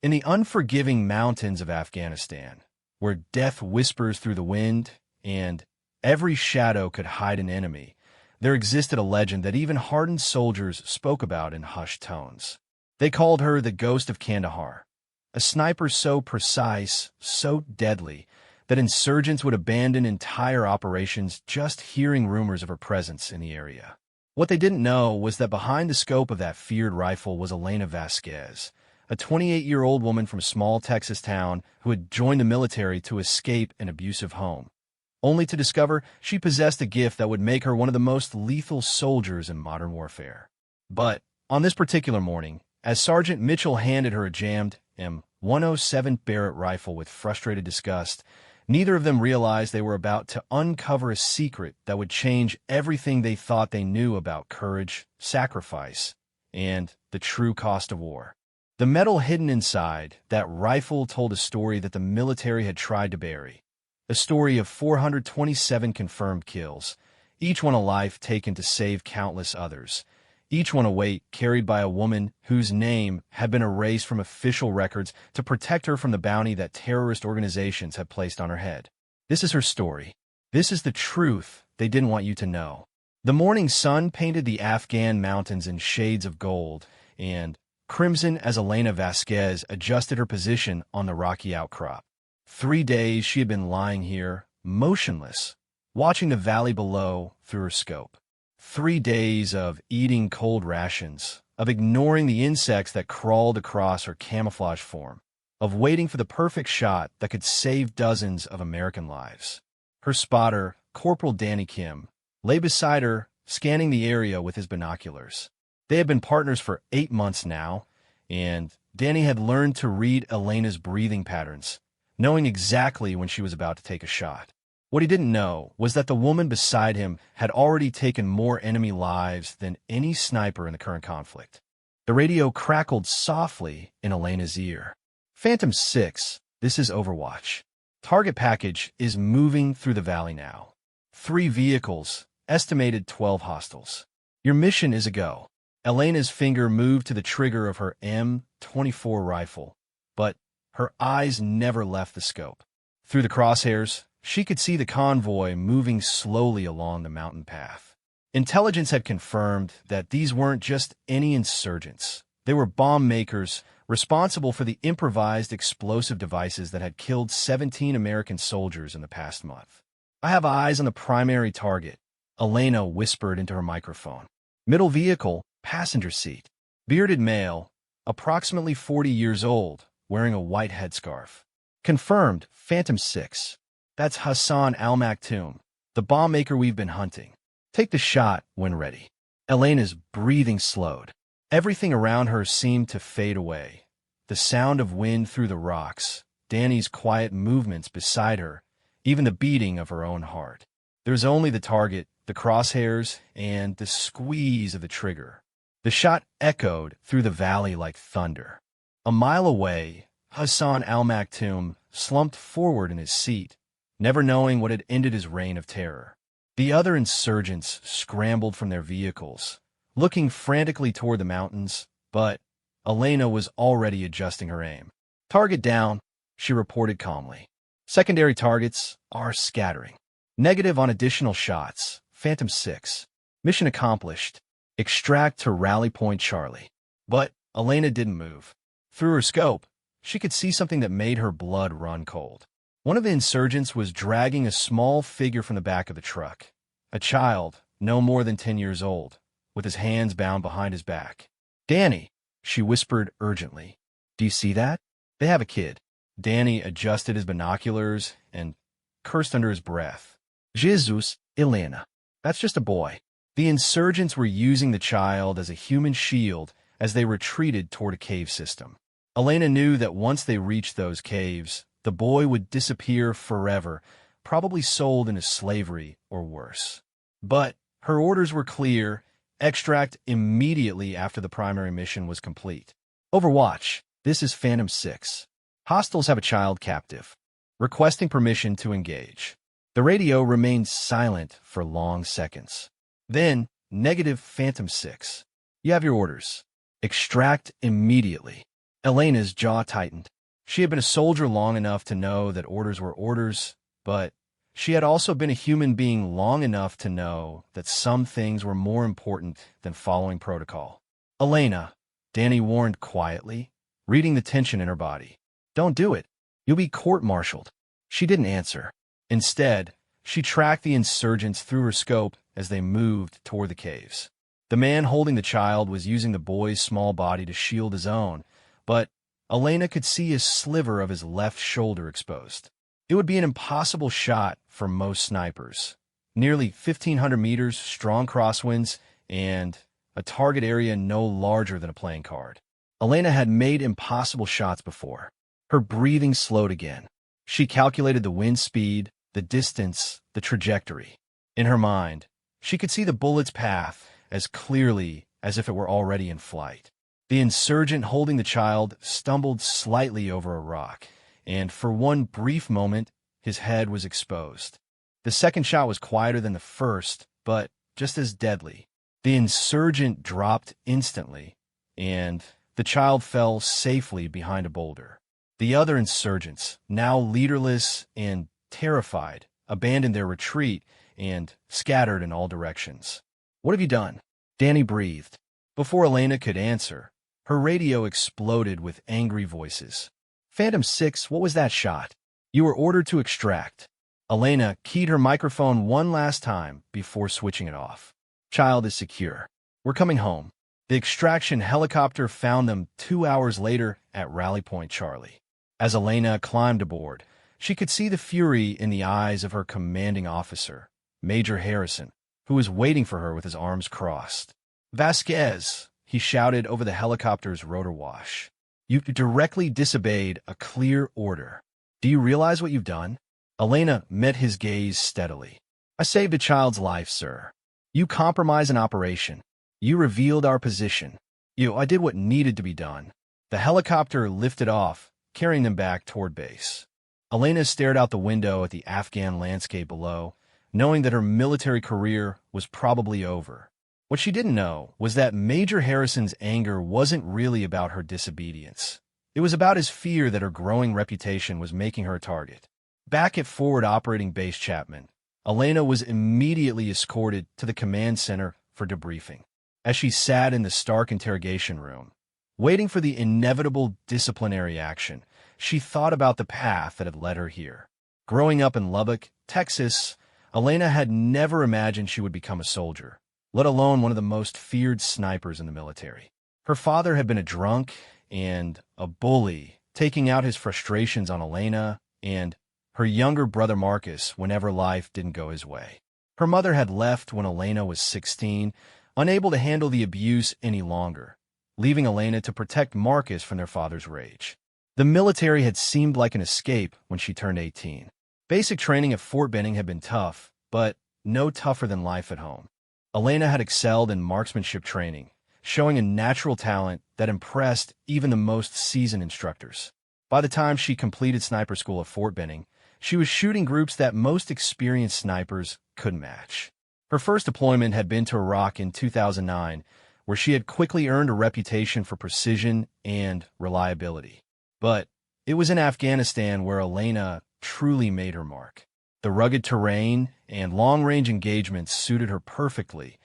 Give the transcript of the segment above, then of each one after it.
In the unforgiving mountains of Afghanistan, where death whispers through the wind and every shadow could hide an enemy, there existed a legend that even hardened soldiers spoke about in hushed tones. They called her the Ghost of Kandahar, a sniper so precise, so deadly, that insurgents would abandon entire operations just hearing rumors of her presence in the area. What they didn't know was that behind the scope of that feared rifle was Elena Vasquez, a 28-year-old woman from a small Texas town who had joined the military to escape an abusive home, only to discover she possessed a gift that would make her one of the most lethal soldiers in modern warfare. But on this particular morning, as Sergeant Mitchell handed her a jammed M107 Barrett rifle with frustrated disgust, neither of them realized they were about to uncover a secret that would change everything they thought they knew about courage, sacrifice, and the true cost of war. The metal hidden inside that rifle told a story that the military had tried to bury. A story of 427 confirmed kills, each one a life taken to save countless others, each one a weight carried by a woman whose name had been erased from official records to protect her from the bounty that terrorist organizations had placed on her head. This is her story. This is the truth they didn't want you to know. The morning sun painted the Afghan mountains in shades of gold and crimson as Elena Vasquez adjusted her position on the rocky outcrop. 3 days she had been lying here, motionless, watching the valley below through her scope. 3 days of eating cold rations, of ignoring the insects that crawled across her camouflage form, of waiting for the perfect shot that could save dozens of American lives. Her spotter, Corporal Danny Kim, lay beside her, scanning the area with his binoculars. They had been partners for 8 months now, and Danny had learned to read Elena's breathing patterns, knowing exactly when she was about to take a shot. What he didn't know was that the woman beside him had already taken more enemy lives than any sniper in the current conflict. The radio crackled softly in Elena's ear. Phantom 6, this is Overwatch. Target package is moving through the valley now. 3 vehicles, estimated 12 hostiles. Your mission is a go. Elena's finger moved to the trigger of her M24 rifle, but her eyes never left the scope. Through the crosshairs, she could see the convoy moving slowly along the mountain path. Intelligence had confirmed that these weren't just any insurgents. They were bomb makers responsible for the improvised explosive devices that had killed 17 American soldiers in the past month. I have eyes on the primary target, Elena whispered into her microphone. Middle vehicle, passenger seat. Bearded male, approximately 40 years old, wearing a white headscarf. Confirmed, Phantom 6. That's Hassan Al-Maktoum, the bomb maker we've been hunting. Take the shot when ready. Elena's breathing slowed. Everything around her seemed to fade away. The sound of wind through the rocks, Danny's quiet movements beside her, even the beating of her own heart. There's only the target, the crosshairs, and the squeeze of the trigger. The shot echoed through the valley like thunder. A mile away, Hassan Al-Maktoum slumped forward in his seat, never knowing what had ended his reign of terror. The other insurgents scrambled from their vehicles, looking frantically toward the mountains, but Elena was already adjusting her aim. Target down, she reported calmly. Secondary targets are scattering. Negative on additional shots. Phantom 6. Mission accomplished. Extract to Rally Point Charlie. But Elena didn't move. Through her scope, she could see something that made her blood run cold. One of the insurgents was dragging a small figure from the back of the truck. A child, no more than 10 years old, with his hands bound behind his back. Danny, she whispered urgently. Do you see that? They have a kid. Danny adjusted his binoculars and cursed under his breath. Jesus, Elena. That's just a boy. The insurgents were using the child as a human shield as they retreated toward a cave system. Elena knew that once they reached those caves, the boy would disappear forever, probably sold into slavery or worse. But her orders were clear. Extract immediately after the primary mission was complete. Overwatch, this is Phantom 6. Hostiles have a child captive. Requesting permission to engage. The radio remained silent for long seconds. Then, negative Phantom 6. You have your orders. Extract immediately. Elena's jaw tightened. She had been a soldier long enough to know that orders were orders, but she had also been a human being long enough to know that some things were more important than following protocol. Elena, Danny warned quietly, reading the tension in her body. Don't do it. You'll be court-martialed. She didn't answer. Instead, she tracked the insurgents through her scope as they moved toward the caves. The man holding the child was using the boy's small body to shield his own, but Elena could see a sliver of his left shoulder exposed. It would be an impossible shot for most snipers. Nearly 1,500 meters, strong crosswinds, and a target area no larger than a playing card. Elena had made impossible shots before. Her breathing slowed again. She calculated the wind speed, the distance, the trajectory. In her mind, she could see the bullet's path as clearly as if it were already in flight. The insurgent holding the child stumbled slightly over a rock, and for one brief moment, his head was exposed. The second shot was quieter than the first, but just as deadly. The insurgent dropped instantly, and the child fell safely behind a boulder. The other insurgents, now leaderless and terrified, abandoned their retreat and scattered in all directions. What have you done? Danny breathed. Before Elena could answer, her radio exploded with angry voices. Phantom 6, what was that shot? You were ordered to extract. Elena keyed her microphone one last time before switching it off. Child is secure. We're coming home. The extraction helicopter found them 2 hours later at Rally Point Charlie. As Elena climbed aboard, she could see the fury in the eyes of her commanding officer, Major Harrison, who was waiting for her with his arms crossed. Vasquez, he shouted over the helicopter's rotor wash. You directly disobeyed a clear order. Do you realize what you've done? Elena met his gaze steadily. I saved a child's life, sir. You compromised an operation. You revealed our position. I did what needed to be done. The helicopter lifted off, carrying them back toward base. Elena stared out the window at the Afghan landscape below, knowing that her military career was probably over. What she didn't know was that Major Harrison's anger wasn't really about her disobedience. It was about his fear that her growing reputation was making her a target. Back at Forward Operating Base Chapman, Elena was immediately escorted to the command center for debriefing. As she sat in the stark interrogation room, waiting for the inevitable disciplinary action, she thought about the path that had led her here. Growing up in Lubbock, Texas, Elena had never imagined she would become a soldier, let alone one of the most feared snipers in the military. Her father had been a drunk and a bully, taking out his frustrations on Elena and her younger brother Marcus whenever life didn't go his way. Her mother had left when Elena was 16, unable to handle the abuse any longer, leaving Elena to protect Marcus from their father's rage. The military had seemed like an escape when she turned 18. Basic training at Fort Benning had been tough, but no tougher than life at home. Elena had excelled in marksmanship training, showing a natural talent that impressed even the most seasoned instructors. By the time she completed sniper school at Fort Benning, she was shooting groups that most experienced snipers couldn't match. Her first deployment had been to Iraq in 2009, where she had quickly earned a reputation for precision and reliability. But it was in Afghanistan where Elena truly made her mark. The rugged terrain and long-range engagements suited her perfectly,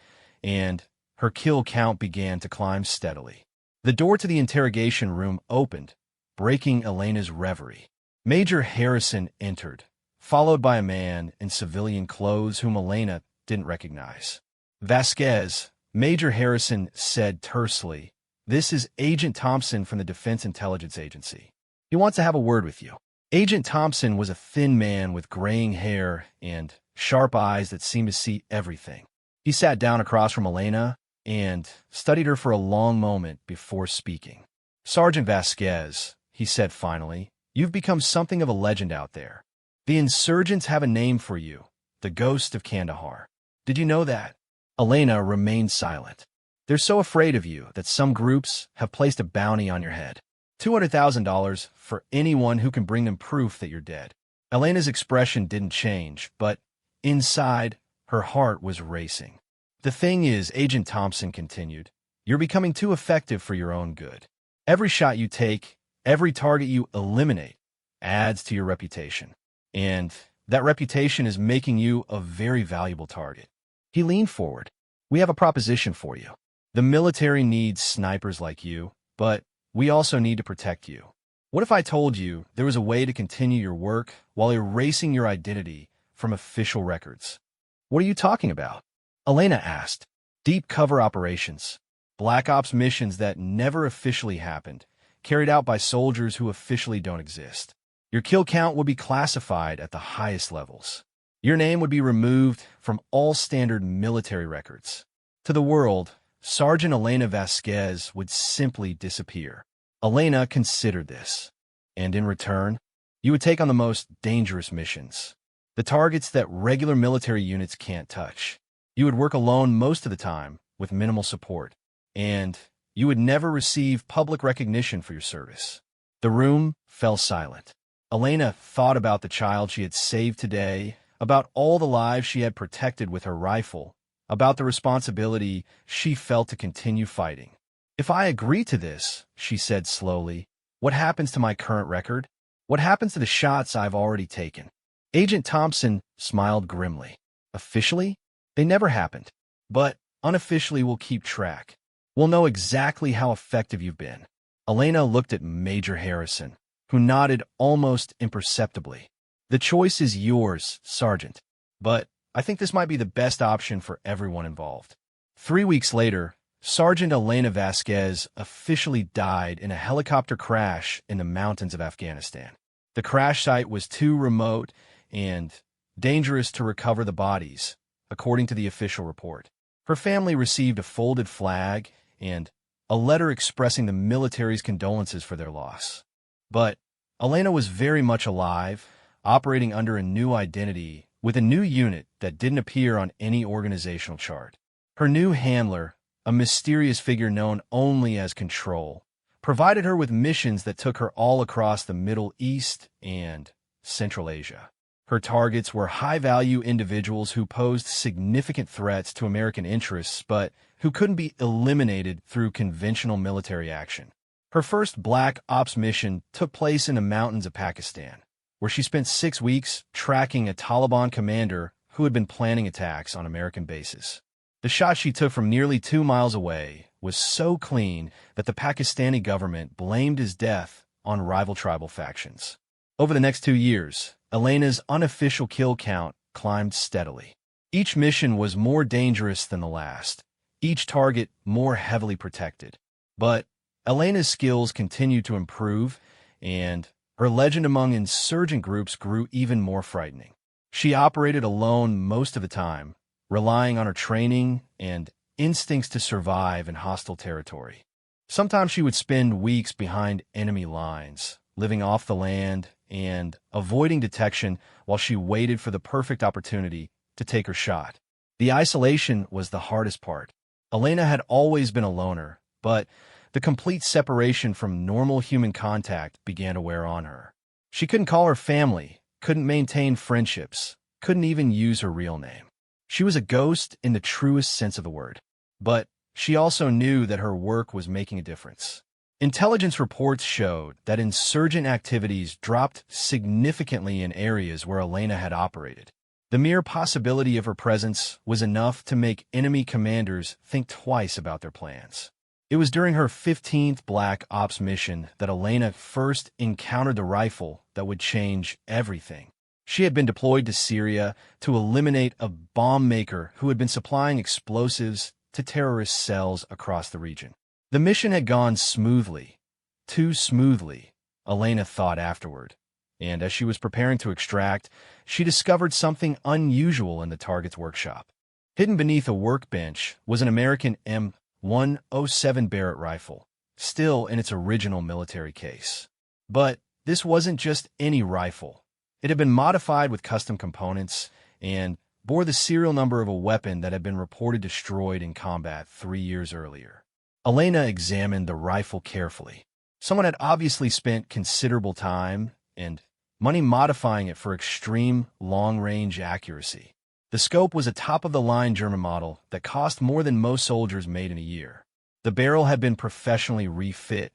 and her kill count began to climb steadily. The door to the interrogation room opened, breaking Elena's reverie. Major Harrison entered, followed by a man in civilian clothes whom Elena didn't recognize. Vasquez, Major Harrison said tersely, "This is Agent Thompson from the Defense Intelligence Agency. He wants to have a word with you." Agent Thompson was a thin man with graying hair and sharp eyes that seemed to see everything. He sat down across from Elena and studied her for a long moment before speaking. "Sergeant Vasquez," he said finally, "you've become something of a legend out there. The insurgents have a name for you, the Ghost of Kandahar. Did you know that?" Elena remained silent. "They're so afraid of you that some groups have placed a bounty on your head. $200,000 for anyone who can bring them proof that you're dead." Elena's expression didn't change, but inside, her heart was racing. "The thing is," Agent Thompson continued, "you're becoming too effective for your own good. Every shot you take, every target you eliminate, adds to your reputation. And that reputation is making you a very valuable target. He leaned forward. We have a proposition for you. The military needs snipers like you, but we also need to protect you. What if I told you there was a way to continue your work while erasing your identity from official records? What are you talking about? Elena asked. Deep cover operations. Black Ops missions that never officially happened, carried out by soldiers who officially don't exist. Your kill count would be classified at the highest levels. Your name would be removed from all standard military records. To the world, Sergeant Elena Vasquez would simply disappear. Elena considered this. And in return, you would take on the most dangerous missions. The targets that regular military units can't touch. You would work alone most of the time, with minimal support. And you would never receive public recognition for your service. The room fell silent. Elena thought about the child she had saved today, about all the lives she had protected with her rifle, about the responsibility she felt to continue fighting. If I agree to this, she said slowly, what happens to my current record? What happens to the shots I've already taken? Agent Thompson smiled grimly. Officially, they never happened. But unofficially, we'll keep track. We'll know exactly how effective you've been. Elena looked at Major Harrison, who nodded almost imperceptibly. The choice is yours, Sergeant. But I think this might be the best option for everyone involved. 3 weeks later, Sergeant Elena Vasquez officially died in a helicopter crash in the mountains of Afghanistan. The crash site was too remote and dangerous to recover the bodies, according to the official report. Her family received a folded flag and a letter expressing the military's condolences for their loss. But Elena was very much alive, operating under a new identity with a new unit that didn't appear on any organizational chart. Her new handler, a mysterious figure known only as Control, provided her with missions that took her all across the Middle East and Central Asia. Her targets were high-value individuals who posed significant threats to American interests, but who couldn't be eliminated through conventional military action. Her first Black Ops mission took place in the mountains of Pakistan, where she spent 6 weeks tracking a Taliban commander who had been planning attacks on American bases. The shot she took from nearly 2 miles away was so clean that the Pakistani government blamed his death on rival tribal factions. Over the next 2 years, Elena's unofficial kill count climbed steadily. Each mission was more dangerous than the last, each target more heavily protected. But Elena's skills continued to improve, and her legend among insurgent groups grew even more frightening. She operated alone most of the time, relying on her training and instincts to survive in hostile territory. Sometimes she would spend weeks behind enemy lines, living off the land and avoiding detection while she waited for the perfect opportunity to take her shot. The isolation was the hardest part. Elena had always been a loner, but the complete separation from normal human contact began to wear on her. She couldn't call her family, couldn't maintain friendships, couldn't even use her real name. She was a ghost in the truest sense of the word. But she also knew that her work was making a difference. Intelligence reports showed that insurgent activities dropped significantly in areas where Elena had operated. The mere possibility of her presence was enough to make enemy commanders think twice about their plans. It was during her 15th Black Ops mission that Elena first encountered the rifle that would change everything. She had been deployed to Syria to eliminate a bomb maker who had been supplying explosives to terrorist cells across the region. The mission had gone smoothly, too smoothly, Elena thought afterward. And as she was preparing to extract, she discovered something unusual in the target's workshop. Hidden beneath a workbench was an American M107 Barrett rifle, still in its original military case. But this wasn't just any rifle. It had been modified with custom components and bore the serial number of a weapon that had been reported destroyed in combat 3 years earlier. Elena examined the rifle carefully. Someone had obviously spent considerable time and money modifying it for extreme long-range accuracy. The scope was a top-of-the-line German model that cost more than most soldiers made in a year. The barrel had been professionally refit,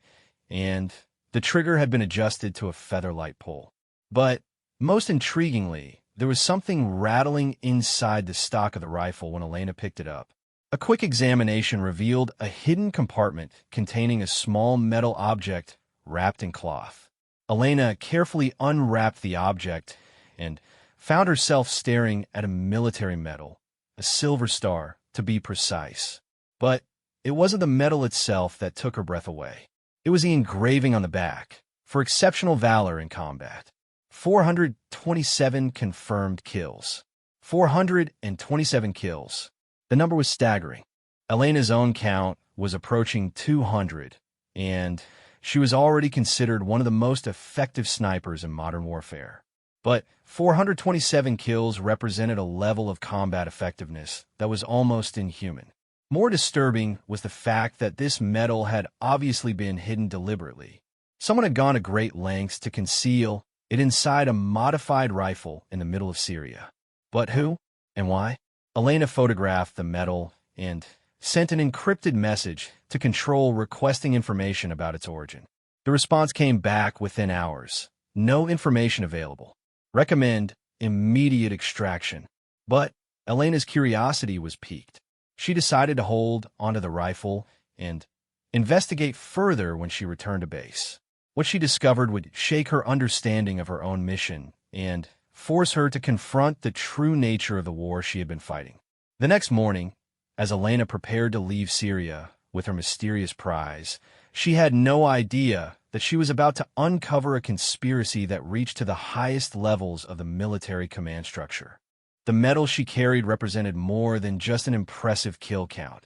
and the trigger had been adjusted to a featherlight pull. But most intriguingly, there was something rattling inside the stock of the rifle when Elena picked it up. A quick examination revealed a hidden compartment containing a small metal object wrapped in cloth. Elena carefully unwrapped the object and found herself staring at a military medal, a silver star, to be precise. But it wasn't the medal itself that took her breath away. It was the engraving on the back, for exceptional valor in combat. 427 confirmed kills. 427 kills. The number was staggering. Elena's own count was approaching 200, and she was already considered one of the most effective snipers in modern warfare. But 427 kills represented a level of combat effectiveness that was almost inhuman. More disturbing was the fact that this medal had obviously been hidden deliberately. Someone had gone to great lengths to conceal it inside a modified rifle in the middle of Syria. But who and why? Elena photographed the medal and sent an encrypted message to Control requesting information about its origin. The response came back within hours. No information available. Recommend immediate extraction. But Elena's curiosity was piqued. She decided to hold onto the rifle and investigate further when she returned to base. What she discovered would shake her understanding of her own mission and force her to confront the true nature of the war she had been fighting. The next morning, as Elena prepared to leave Syria with her mysterious prize, she had no idea that she was about to uncover a conspiracy that reached to the highest levels of the military command structure. The medal she carried represented more than just an impressive kill count.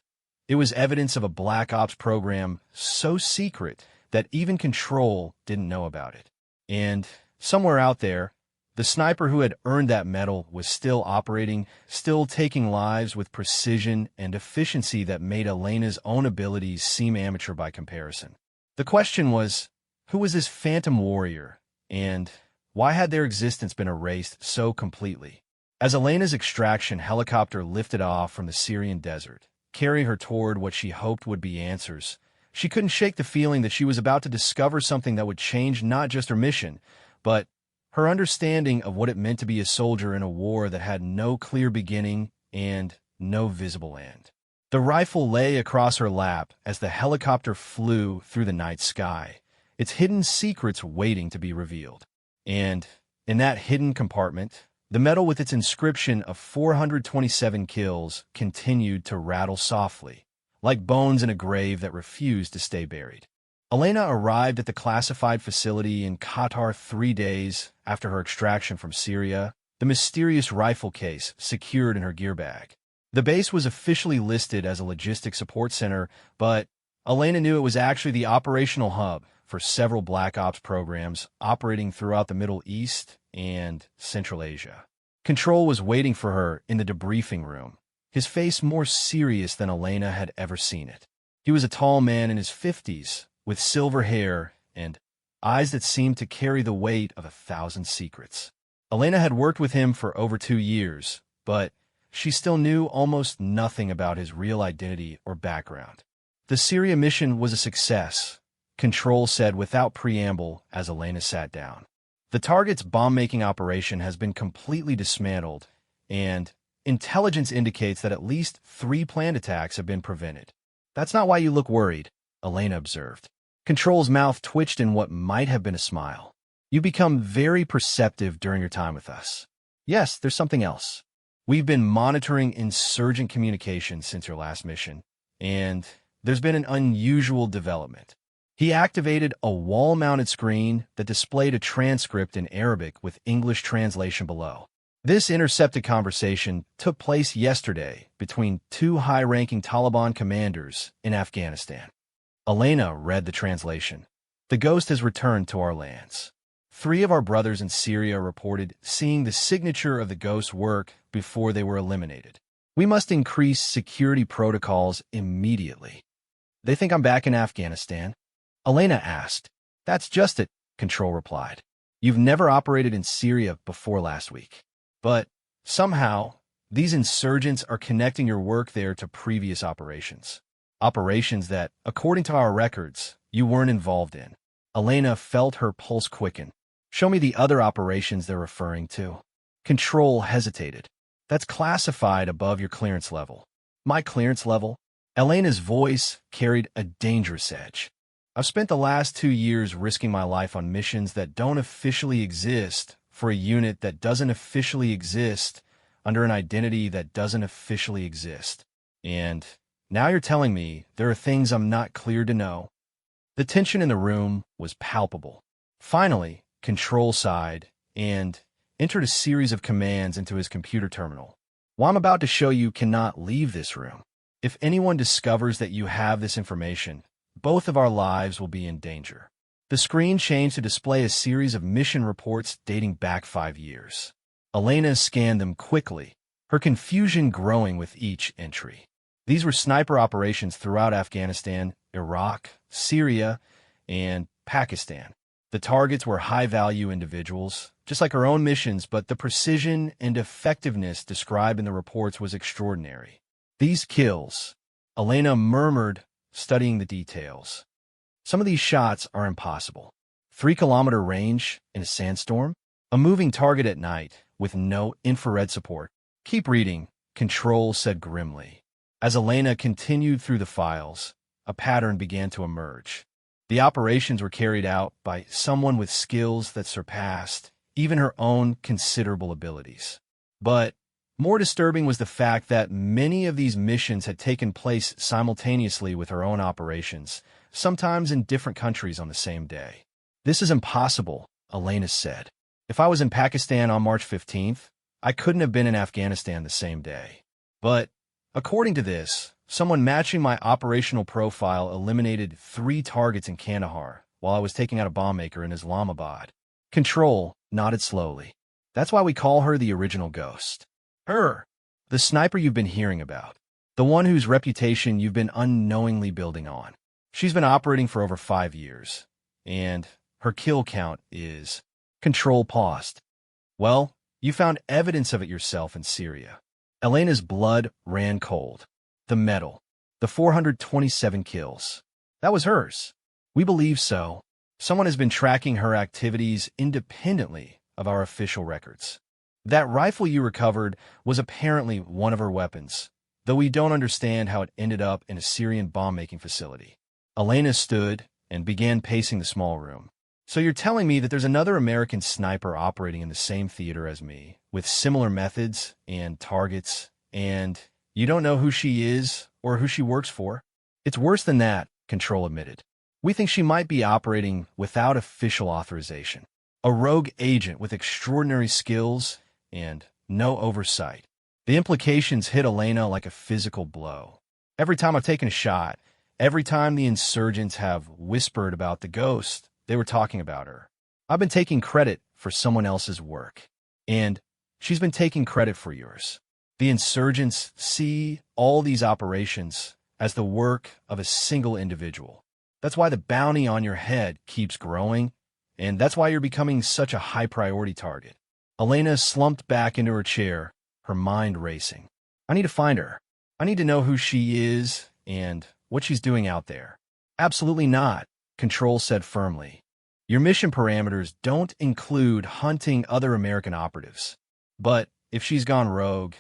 It was evidence of a Black Ops program so secret that even Control didn't know about it. And somewhere out there, the sniper who had earned that medal was still operating, still taking lives with precision and efficiency that made Elena's own abilities seem amateur by comparison. The question was, who was this phantom warrior, and why had their existence been erased so completely? As Elena's extraction helicopter lifted off from the Syrian desert, carrying her toward what she hoped would be answers, she couldn't shake the feeling that she was about to discover something that would change not just her mission, but her understanding of what it meant to be a soldier in a war that had no clear beginning and no visible end. The rifle lay across her lap as the helicopter flew through the night sky, its hidden secrets waiting to be revealed. And in that hidden compartment, the medal with its inscription of 427 kills continued to rattle softly, like bones in a grave that refused to stay buried. Elena arrived at the classified facility in Qatar 3 days after her extraction from Syria, the mysterious rifle case secured in her gear bag. The base was officially listed as a logistics support center, but Elena knew it was actually the operational hub for several Black Ops programs operating throughout the Middle East and Central Asia. Control was waiting for her in the debriefing room, his face more serious than Elena had ever seen it. He was a tall man in his 50s, with silver hair and eyes that seemed to carry the weight of 1,000 secrets. Elena had worked with him for over 2 years, but she still knew almost nothing about his real identity or background. The Syria mission was a success, Control said without preamble as Elena sat down. The target's bomb-making operation has been completely dismantled, and intelligence indicates that at least 3 planned attacks have been prevented. That's not why you look worried, Elena observed. Control's mouth twitched in what might have been a smile. You become very perceptive during your time with us. Yes, there's something else. We've been monitoring insurgent communications since your last mission, and there's been an unusual development. He activated a wall-mounted screen that displayed a transcript in Arabic with English translation below. This intercepted conversation took place yesterday between 2 high-ranking Taliban commanders in Afghanistan. Elena read the translation. The ghost has returned to our lands. 3 of our brothers in Syria reported seeing the signature of the ghost's work before they were eliminated. We must increase security protocols immediately. They think I'm back in Afghanistan? Elena asked. That's just it, Control replied. You've never operated in Syria before last week. But somehow, these insurgents are connecting your work there to previous operations. Operations that, according to our records, you weren't involved in. Elena felt her pulse quicken. Show me the other operations they're referring to. Control hesitated. That's classified above your clearance level. My clearance level? Elena's voice carried a dangerous edge. I've spent the last 2 years risking my life on missions that don't officially exist for a unit that doesn't officially exist under an identity that doesn't officially exist. And now you're telling me there are things I'm not cleared to know. The tension in the room was palpable. Finally, Control sighed and entered a series of commands into his computer terminal. What I'm about to show you cannot leave this room. If anyone discovers that you have this information, both of our lives will be in danger. The screen changed to display a series of mission reports dating back 5 years. Elena scanned them quickly, her confusion growing with each entry. These were sniper operations throughout Afghanistan, Iraq, Syria, and Pakistan. The targets were high-value individuals, just like her own missions, but the precision and effectiveness described in the reports was extraordinary. These kills, Elena murmured, studying the details. Some of these shots are impossible. 3-kilometer range in a sandstorm? A moving target at night with no infrared support. Keep reading, Control said grimly. As Elena continued through the files, a pattern began to emerge. The operations were carried out by someone with skills that surpassed even her own considerable abilities. But more disturbing was the fact that many of these missions had taken place simultaneously with her own operations, sometimes in different countries on the same day. This is impossible, Elena said. If I was in Pakistan on March 15th, I couldn't have been in Afghanistan the same day. But, according to this, someone matching my operational profile eliminated 3 targets in Kandahar while I was taking out a bomb maker in Islamabad. Control nodded slowly. That's why we call her the original ghost. Her, the sniper you've been hearing about. The one whose reputation you've been unknowingly building on. She's been operating for over 5 years, and her kill count is... Control paused. Well, you found evidence of it yourself in Syria. Elena's blood ran cold. The medal. The 427 kills. That was hers. We believe so. Someone has been tracking her activities independently of our official records. That rifle you recovered was apparently one of her weapons, though we don't understand how it ended up in a Syrian bomb-making facility. Elena stood and began pacing the small room. So you're telling me that there's another American sniper operating in the same theater as me, with similar methods and targets, and you don't know who she is or who she works for? It's worse than that, Control admitted. We think she might be operating without official authorization. A rogue agent with extraordinary skills and no oversight. The implications hit Elena like a physical blow. Every time I've taken a shot, every time the insurgents have whispered about the ghost, they were talking about her. I've been taking credit for someone else's work, and she's been taking credit for yours. The insurgents see all these operations as the work of a single individual. That's why the bounty on your head keeps growing, and that's why you're becoming such a high-priority target. Elena slumped back into her chair, her mind racing. I need to find her. I need to know who she is and what she's doing out there. Absolutely not, Control said firmly. Your mission parameters don't include hunting other American operatives. But if she's gone rogue,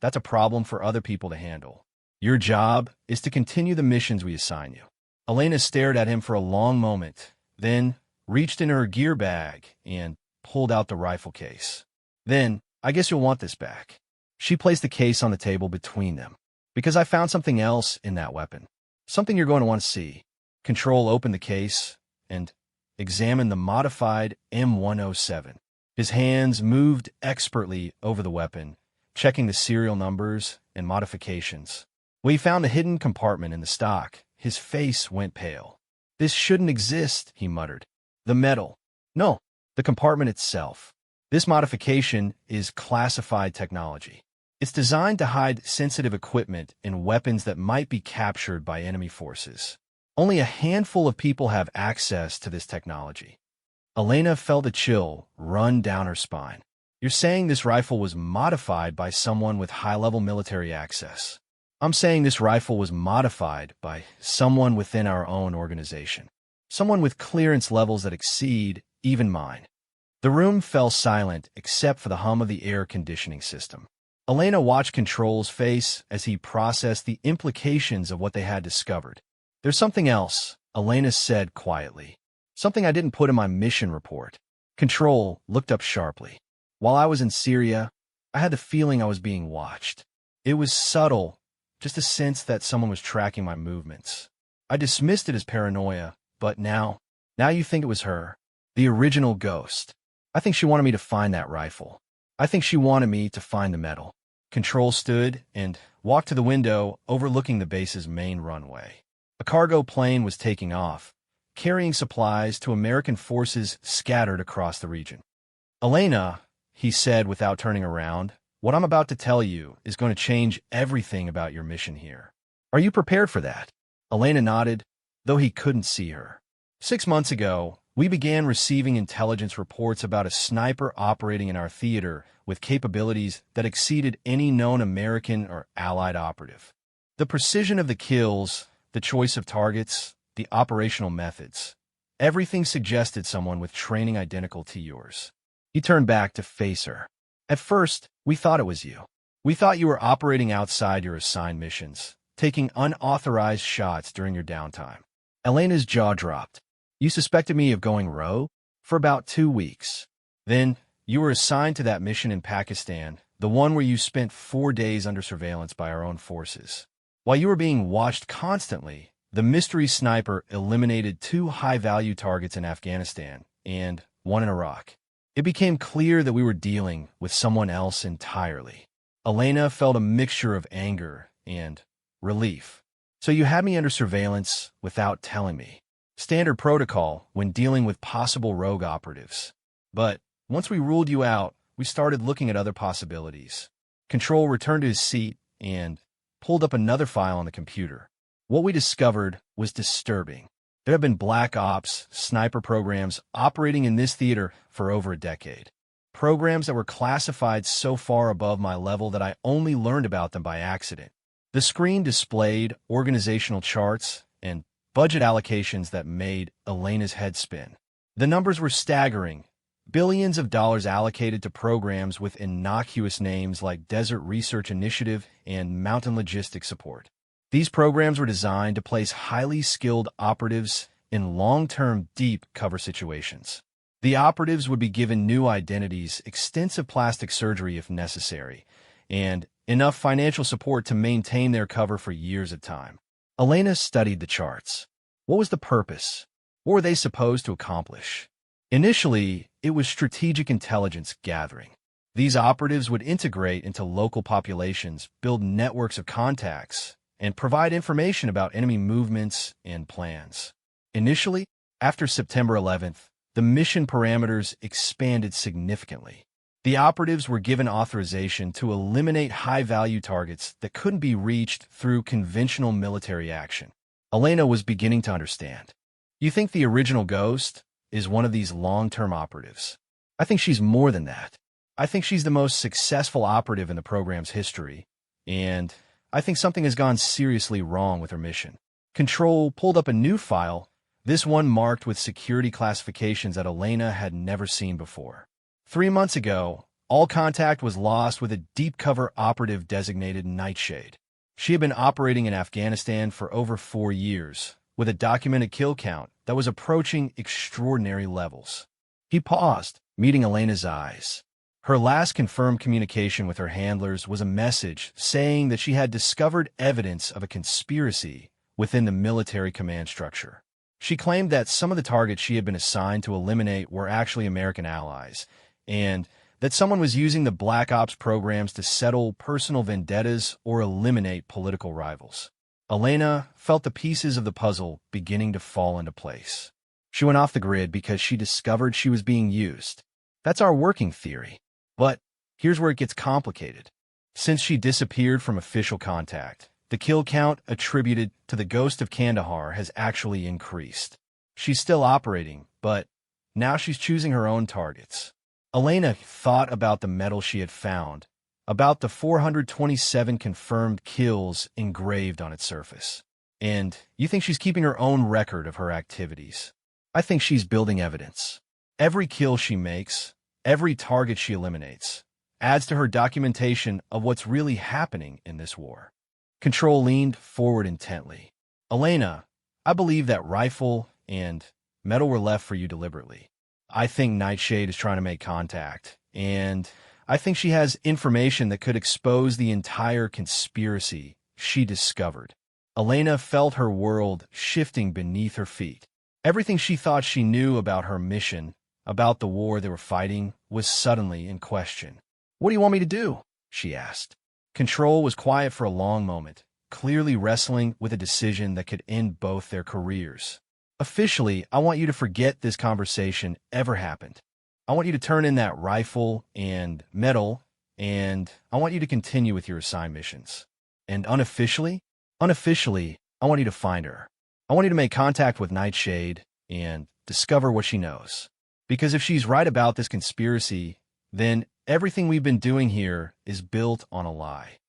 that's a problem for other people to handle. Your job is to continue the missions we assign you. Elena stared at him for a long moment, then reached in her gear bag and pulled out the rifle case. Then, I guess you'll want this back. She placed the case on the table between them. Because I found something else in that weapon. Something you're going to want to see. Control opened the case and examined the modified M107. His hands moved expertly over the weapon, checking the serial numbers and modifications. When he found a hidden compartment in the stock, his face went pale. This shouldn't exist, he muttered. The metal. No, the compartment itself. This modification is classified technology. It's designed to hide sensitive equipment and weapons that might be captured by enemy forces. Only a handful of people have access to this technology. Elena felt a chill run down her spine. You're saying this rifle was modified by someone with high-level military access? I'm saying this rifle was modified by someone within our own organization. Someone with clearance levels that exceed even mine. The room fell silent except for the hum of the air conditioning system. Elena watched Control's face as he processed the implications of what they had discovered. There's something else, Elena said quietly. Something I didn't put in my mission report. Control looked up sharply. While I was in Syria, I had the feeling I was being watched. It was subtle, just a sense that someone was tracking my movements. I dismissed it as paranoia, but now you think it was her. The original ghost. I think she wanted me to find that rifle. I think she wanted me to find the metal. Control stood and walked to the window overlooking the base's main runway. A cargo plane was taking off, carrying supplies to American forces scattered across the region. Elena, he said without turning around, what I'm about to tell you is going to change everything about your mission here. Are you prepared for that? Elena nodded, though he couldn't see her. 6 months ago, we began receiving intelligence reports about a sniper operating in our theater with capabilities that exceeded any known American or Allied operative. The precision of the kills, the choice of targets, the operational methods, everything suggested someone with training identical to yours. He turned back to face her. At first, we thought it was you. We thought you were operating outside your assigned missions, taking unauthorized shots during your downtime. Elena's jaw dropped. You suspected me of going rogue? For about 2 weeks. Then, you were assigned to that mission in Pakistan, the one where you spent 4 days under surveillance by our own forces. While you were being watched constantly, the mystery sniper eliminated 2 high-value targets in Afghanistan and 1 in Iraq. It became clear that we were dealing with someone else entirely. Elena felt a mixture of anger and relief. So you had me under surveillance without telling me. Standard protocol when dealing with possible rogue operatives. But once we ruled you out, we started looking at other possibilities. Control returned to his seat and pulled up another file on the computer. What we discovered was disturbing. There have been black ops, sniper programs operating in this theater for over a decade. Programs that were classified so far above my level that I only learned about them by accident. The screen displayed organizational charts and budget allocations that made Elena's head spin. The numbers were staggering. Billions of dollars allocated to programs with innocuous names like Desert Research Initiative and Mountain Logistics Support. These programs were designed to place highly skilled operatives in long-term deep cover situations. The operatives would be given new identities, extensive plastic surgery if necessary, and enough financial support to maintain their cover for years at a time. Elena studied the charts. What was the purpose? What were they supposed to accomplish? Initially, it was strategic intelligence gathering. These operatives would integrate into local populations, build networks of contacts, and provide information about enemy movements and plans. Initially, after September 11th, the mission parameters expanded significantly. The operatives were given authorization to eliminate high-value targets that couldn't be reached through conventional military action. Elena was beginning to understand. You think the original ghost is one of these long-term operatives? I think she's more than that. I think she's the most successful operative in the program's history, and I think something has gone seriously wrong with her mission. Control pulled up a new file, this one marked with security classifications that Elena had never seen before. 3 months ago, all contact was lost with a deep cover operative designated Nightshade. She had been operating in Afghanistan for over 4 years, with a documented kill count that was approaching extraordinary levels. He paused, meeting Elena's eyes. Her last confirmed communication with her handlers was a message saying that she had discovered evidence of a conspiracy within the military command structure. She claimed that some of the targets she had been assigned to eliminate were actually American allies, and that someone was using the Black Ops programs to settle personal vendettas or eliminate political rivals. Elena felt the pieces of the puzzle beginning to fall into place. She went off the grid because she discovered she was being used. That's our working theory. But here's where it gets complicated. Since she disappeared from official contact, the kill count attributed to the Ghost of Kandahar has actually increased. She's still operating, but now she's choosing her own targets. Elena thought about the metal she had found about the 427 confirmed kills engraved on its surface. And you think she's keeping her own record of her activities. I think she's building evidence. Every kill she makes, every target she eliminates, adds to her documentation of what's really happening in this war. Control leaned forward intently. Elena, I believe that rifle and metal were left for you deliberately. I think Nightshade is trying to make contact, and I think she has information that could expose the entire conspiracy she discovered. Elena felt her world shifting beneath her feet. Everything she thought she knew about her mission, about the war they were fighting, was suddenly in question. "What do you want me to do?" she asked. Control was quiet for a long moment, clearly wrestling with a decision that could end both their careers. "Officially, I want you to forget this conversation ever happened. I want you to turn in that rifle and medal, and I want you to continue with your assigned missions. And unofficially, I want you to find her. I want you to make contact with Nightshade and discover what she knows. Because if she's right about this conspiracy, then everything we've been doing here is built on a lie."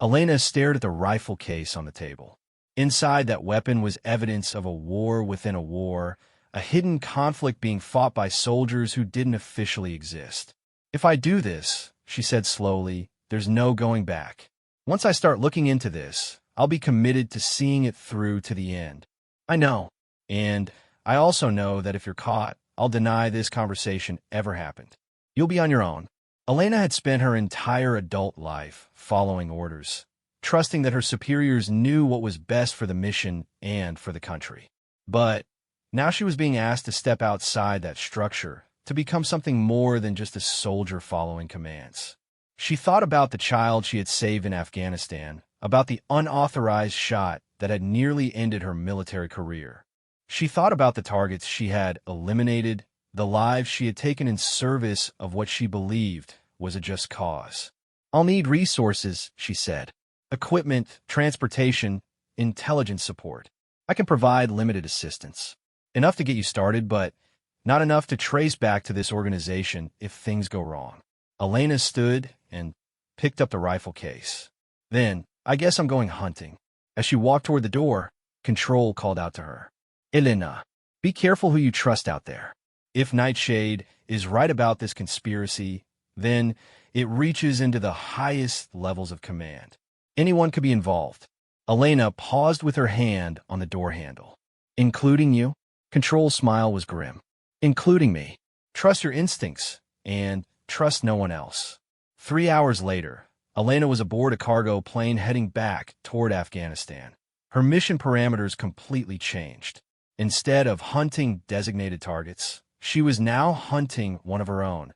Elena stared at the rifle case on the table. Inside that weapon was evidence of a war within a war, a hidden conflict being fought by soldiers who didn't officially exist. "If I do this," she said slowly, "there's no going back. Once I start looking into this, I'll be committed to seeing it through to the end. I know. And I also know that if you're caught, I'll deny this conversation ever happened. You'll be on your own." Elena had spent her entire adult life following orders, trusting that her superiors knew what was best for the mission and for the country. But now she was being asked to step outside that structure, to become something more than just a soldier following commands. She thought about the child she had saved in Afghanistan, about the unauthorized shot that had nearly ended her military career. She thought about the targets she had eliminated, the lives she had taken in service of what she believed was a just cause. "I'll need resources," she said. "Equipment, transportation, intelligence support. I can provide limited assistance. Enough to get you started, but not enough to trace back to this organization if things go wrong." Elena stood and picked up the rifle case. "Then, I guess I'm going hunting." As she walked toward the door, Control called out to her. "Elena, be careful who you trust out there. If Nightshade is right about this conspiracy, then it reaches into the highest levels of command. Anyone could be involved." Elena paused with her hand on the door handle. "Including you?" Control's smile was grim. "Including me. Trust your instincts, and trust no one else." 3 hours later, Elena was aboard a cargo plane heading back toward Afghanistan. Her mission parameters completely changed. Instead of hunting designated targets, she was now hunting one of her own,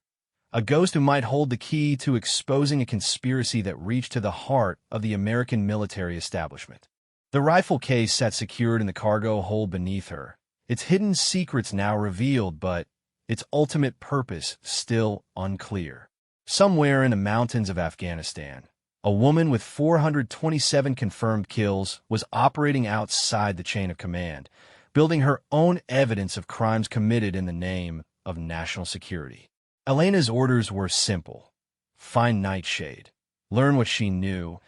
a ghost who might hold the key to exposing a conspiracy that reached to the heart of the American military establishment. The rifle case sat secured in the cargo hold beneath her, its hidden secrets now revealed, but its ultimate purpose still unclear. Somewhere in the mountains of Afghanistan, a woman with 427 confirmed kills was operating outside the chain of command, building her own evidence of crimes committed in the name of national security. Elena's orders were simple: find Nightshade, learn what she knew,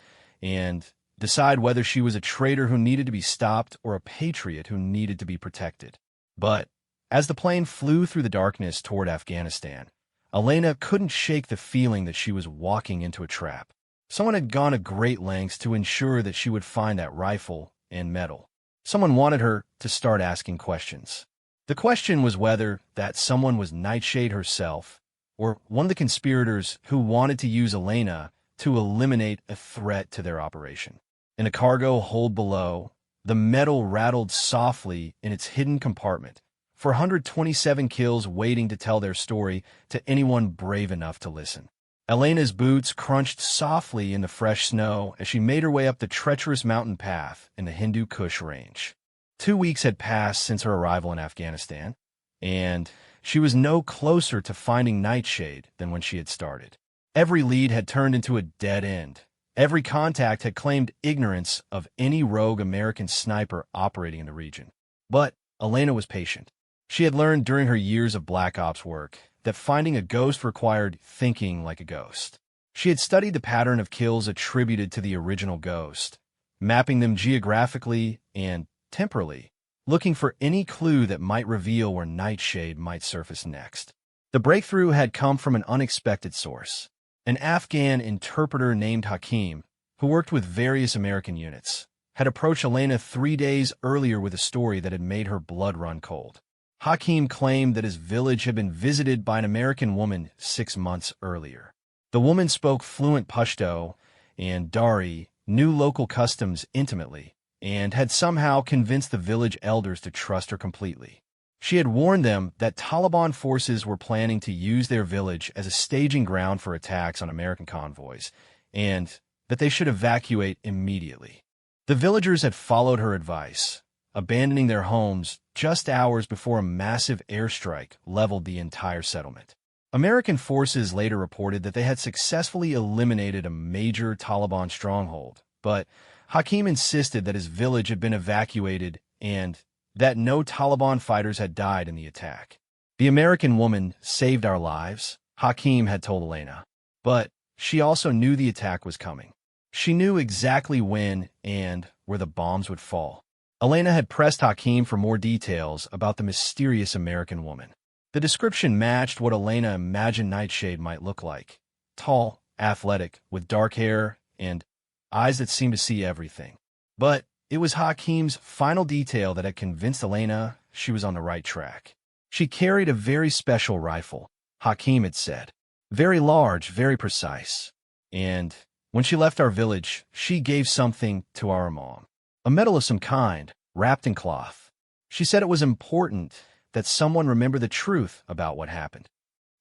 and decide whether she was a traitor who needed to be stopped or a patriot who needed to be protected. But as the plane flew through the darkness toward Afghanistan, Elena couldn't shake the feeling that she was walking into a trap. Someone had gone to great lengths to ensure that she would find that rifle and medal. Someone wanted her to start asking questions. The question was whether that someone was Nightshade herself, or one of the conspirators who wanted to use Elena to eliminate a threat to their operation. In a cargo hold below, the metal rattled softly in its hidden compartment, 427 kills waiting to tell their story to anyone brave enough to listen. Elena's boots crunched softly in the fresh snow as she made her way up the treacherous mountain path in the Hindu Kush range. 2 weeks had passed since her arrival in Afghanistan, and she was no closer to finding Nightshade than when she had started. Every lead had turned into a dead end. Every contact had claimed ignorance of any rogue American sniper operating in the region. But Elena was patient. She had learned during her years of Black Ops work that finding a ghost required thinking like a ghost. She had studied the pattern of kills attributed to the original ghost, mapping them geographically and temporally, looking for any clue that might reveal where Nightshade might surface next. The breakthrough had come from an unexpected source. An Afghan interpreter named Hakim, who worked with various American units, had approached Elena 3 days earlier with a story that had made her blood run cold. Hakim claimed that his village had been visited by an American woman 6 months earlier. The woman spoke fluent Pashto and Dari, knew local customs intimately, and had somehow convinced the village elders to trust her completely. She had warned them that Taliban forces were planning to use their village as a staging ground for attacks on American convoys, and that they should evacuate immediately. The villagers had followed her advice, abandoning their homes just hours before a massive airstrike leveled the entire settlement. American forces later reported that they had successfully eliminated a major Taliban stronghold, but Hakim insisted that his village had been evacuated and that no Taliban fighters had died in the attack. The American woman saved our lives, Hakim had told Elena, but she also knew the attack was coming. She knew exactly when and where the bombs would fall. Elena had pressed Hakim for more details about the mysterious American woman. The description matched what Elena imagined Nightshade might look like. Tall, athletic, with dark hair and eyes that seemed to see everything. But it was Hakim's final detail that had convinced Elena she was on the right track. She carried a very special rifle, Hakim had said. Very large, very precise. And when she left our village, she gave something to our mom. A medal of some kind, wrapped in cloth. She said it was important that someone remember the truth about what happened.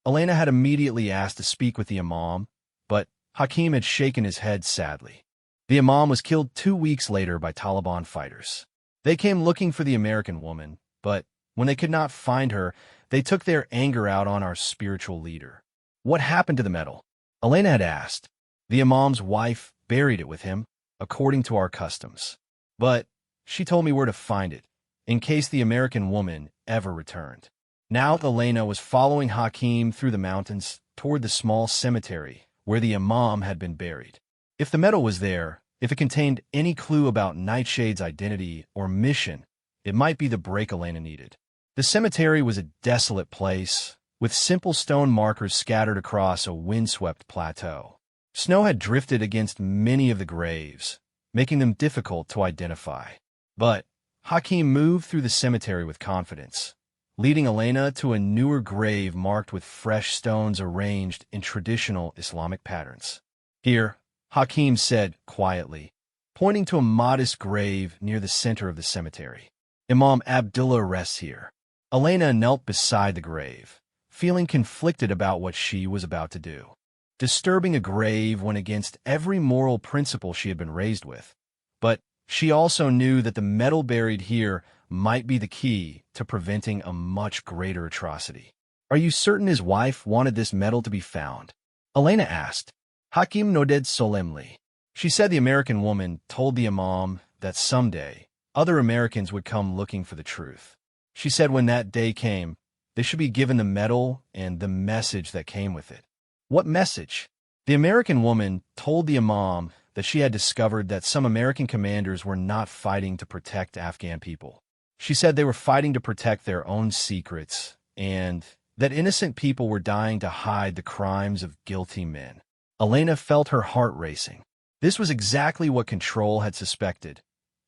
Elena had immediately asked to speak with the imam, but Hakim had shaken his head sadly. The imam was killed 2 weeks later by Taliban fighters. They came looking for the American woman, but when they could not find her, they took their anger out on our spiritual leader. What happened to the medal? Elena had asked. The imam's wife buried it with him, according to our customs. But she told me where to find it, in case the American woman ever returned. Now Elena was following Hakim through the mountains toward the small cemetery where the imam had been buried. If the medal was there, if it contained any clue about Nightshade's identity or mission, it might be the break Elena needed. The cemetery was a desolate place, with simple stone markers scattered across a windswept plateau. Snow had drifted against many of the graves, making them difficult to identify. But Hakim moved through the cemetery with confidence, leading Elena to a newer grave marked with fresh stones arranged in traditional Islamic patterns. Here, Hakim said quietly, pointing to a modest grave near the center of the cemetery. Imam Abdullah rests here. Elena knelt beside the grave, feeling conflicted about what she was about to do. Disturbing a grave went against every moral principle she had been raised with, but she also knew that the medal buried here might be the key to preventing a much greater atrocity. Are you certain his wife wanted this medal to be found? Elena asked. Hakim nodded solemnly. She said the American woman told the imam that someday other Americans would come looking for the truth. She said when that day came, they should be given the medal and the message that came with it. What message? The American woman told the imam that she had discovered that some American commanders were not fighting to protect Afghan people. She said they were fighting to protect their own secrets and that innocent people were dying to hide the crimes of guilty men. Elena felt her heart racing. This was exactly what Control had suspected,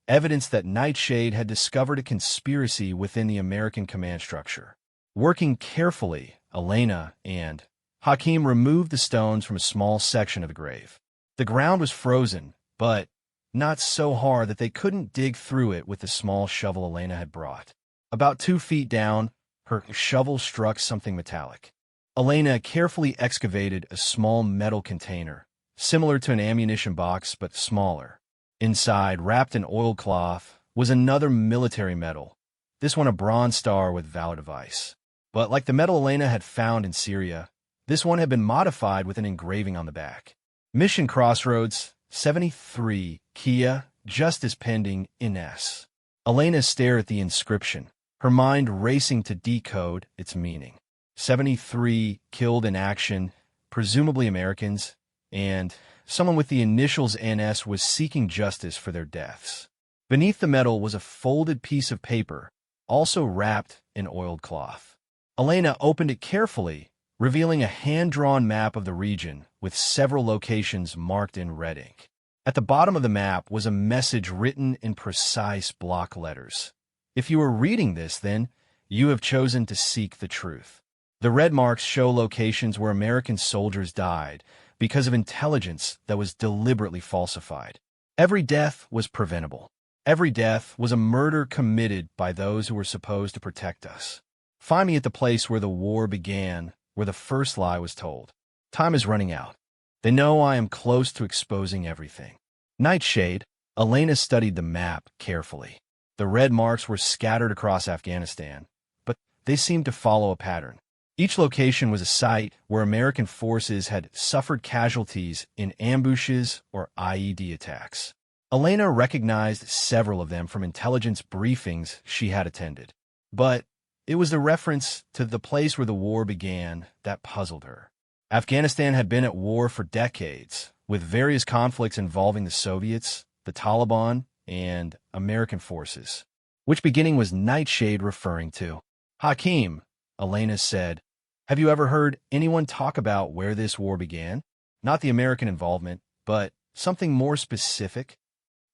evidence that Nightshade had discovered a conspiracy within the American command structure. Working carefully, Elena and Hakim removed the stones from a small section of the grave. The ground was frozen, but not so hard that they couldn't dig through it with the small shovel Elena had brought. About 2 feet down, her shovel struck something metallic. Elena carefully excavated a small metal container, similar to an ammunition box but smaller. Inside, wrapped in oilcloth, was another military medal, this one a bronze star with valid device. But like the medal Elena had found in Syria, this one had been modified with an engraving on the back. Mission Crossroads, 73, Kia, Justice Pending, Ines. Elena stared at the inscription, her mind racing to decode its meaning. 73 killed in action, presumably Americans, and someone with the initials NS was seeking justice for their deaths. Beneath the medal was a folded piece of paper, also wrapped in oiled cloth. Elena opened it carefully, revealing a hand-drawn map of the region with several locations marked in red ink. At the bottom of the map was a message written in precise block letters. If you are reading this, then you have chosen to seek the truth. The red marks show locations where American soldiers died because of intelligence that was deliberately falsified. Every death was preventable. Every death was a murder committed by those who were supposed to protect us. Find me at the place where the war began, where the first lie was told. Time is running out. They know I am close to exposing everything. Nightshade. Elena studied the map carefully. The red marks were scattered across Afghanistan, but they seemed to follow a pattern. Each location was a site where American forces had suffered casualties in ambushes or IED attacks. Elena recognized several of them from intelligence briefings she had attended. But it was the reference to the place where the war began that puzzled her. Afghanistan had been at war for decades, with various conflicts involving the Soviets, the Taliban, and American forces. Which beginning was Nightshade referring to? Hakim, Elena said, have you ever heard anyone talk about where this war began? Not the American involvement, but something more specific?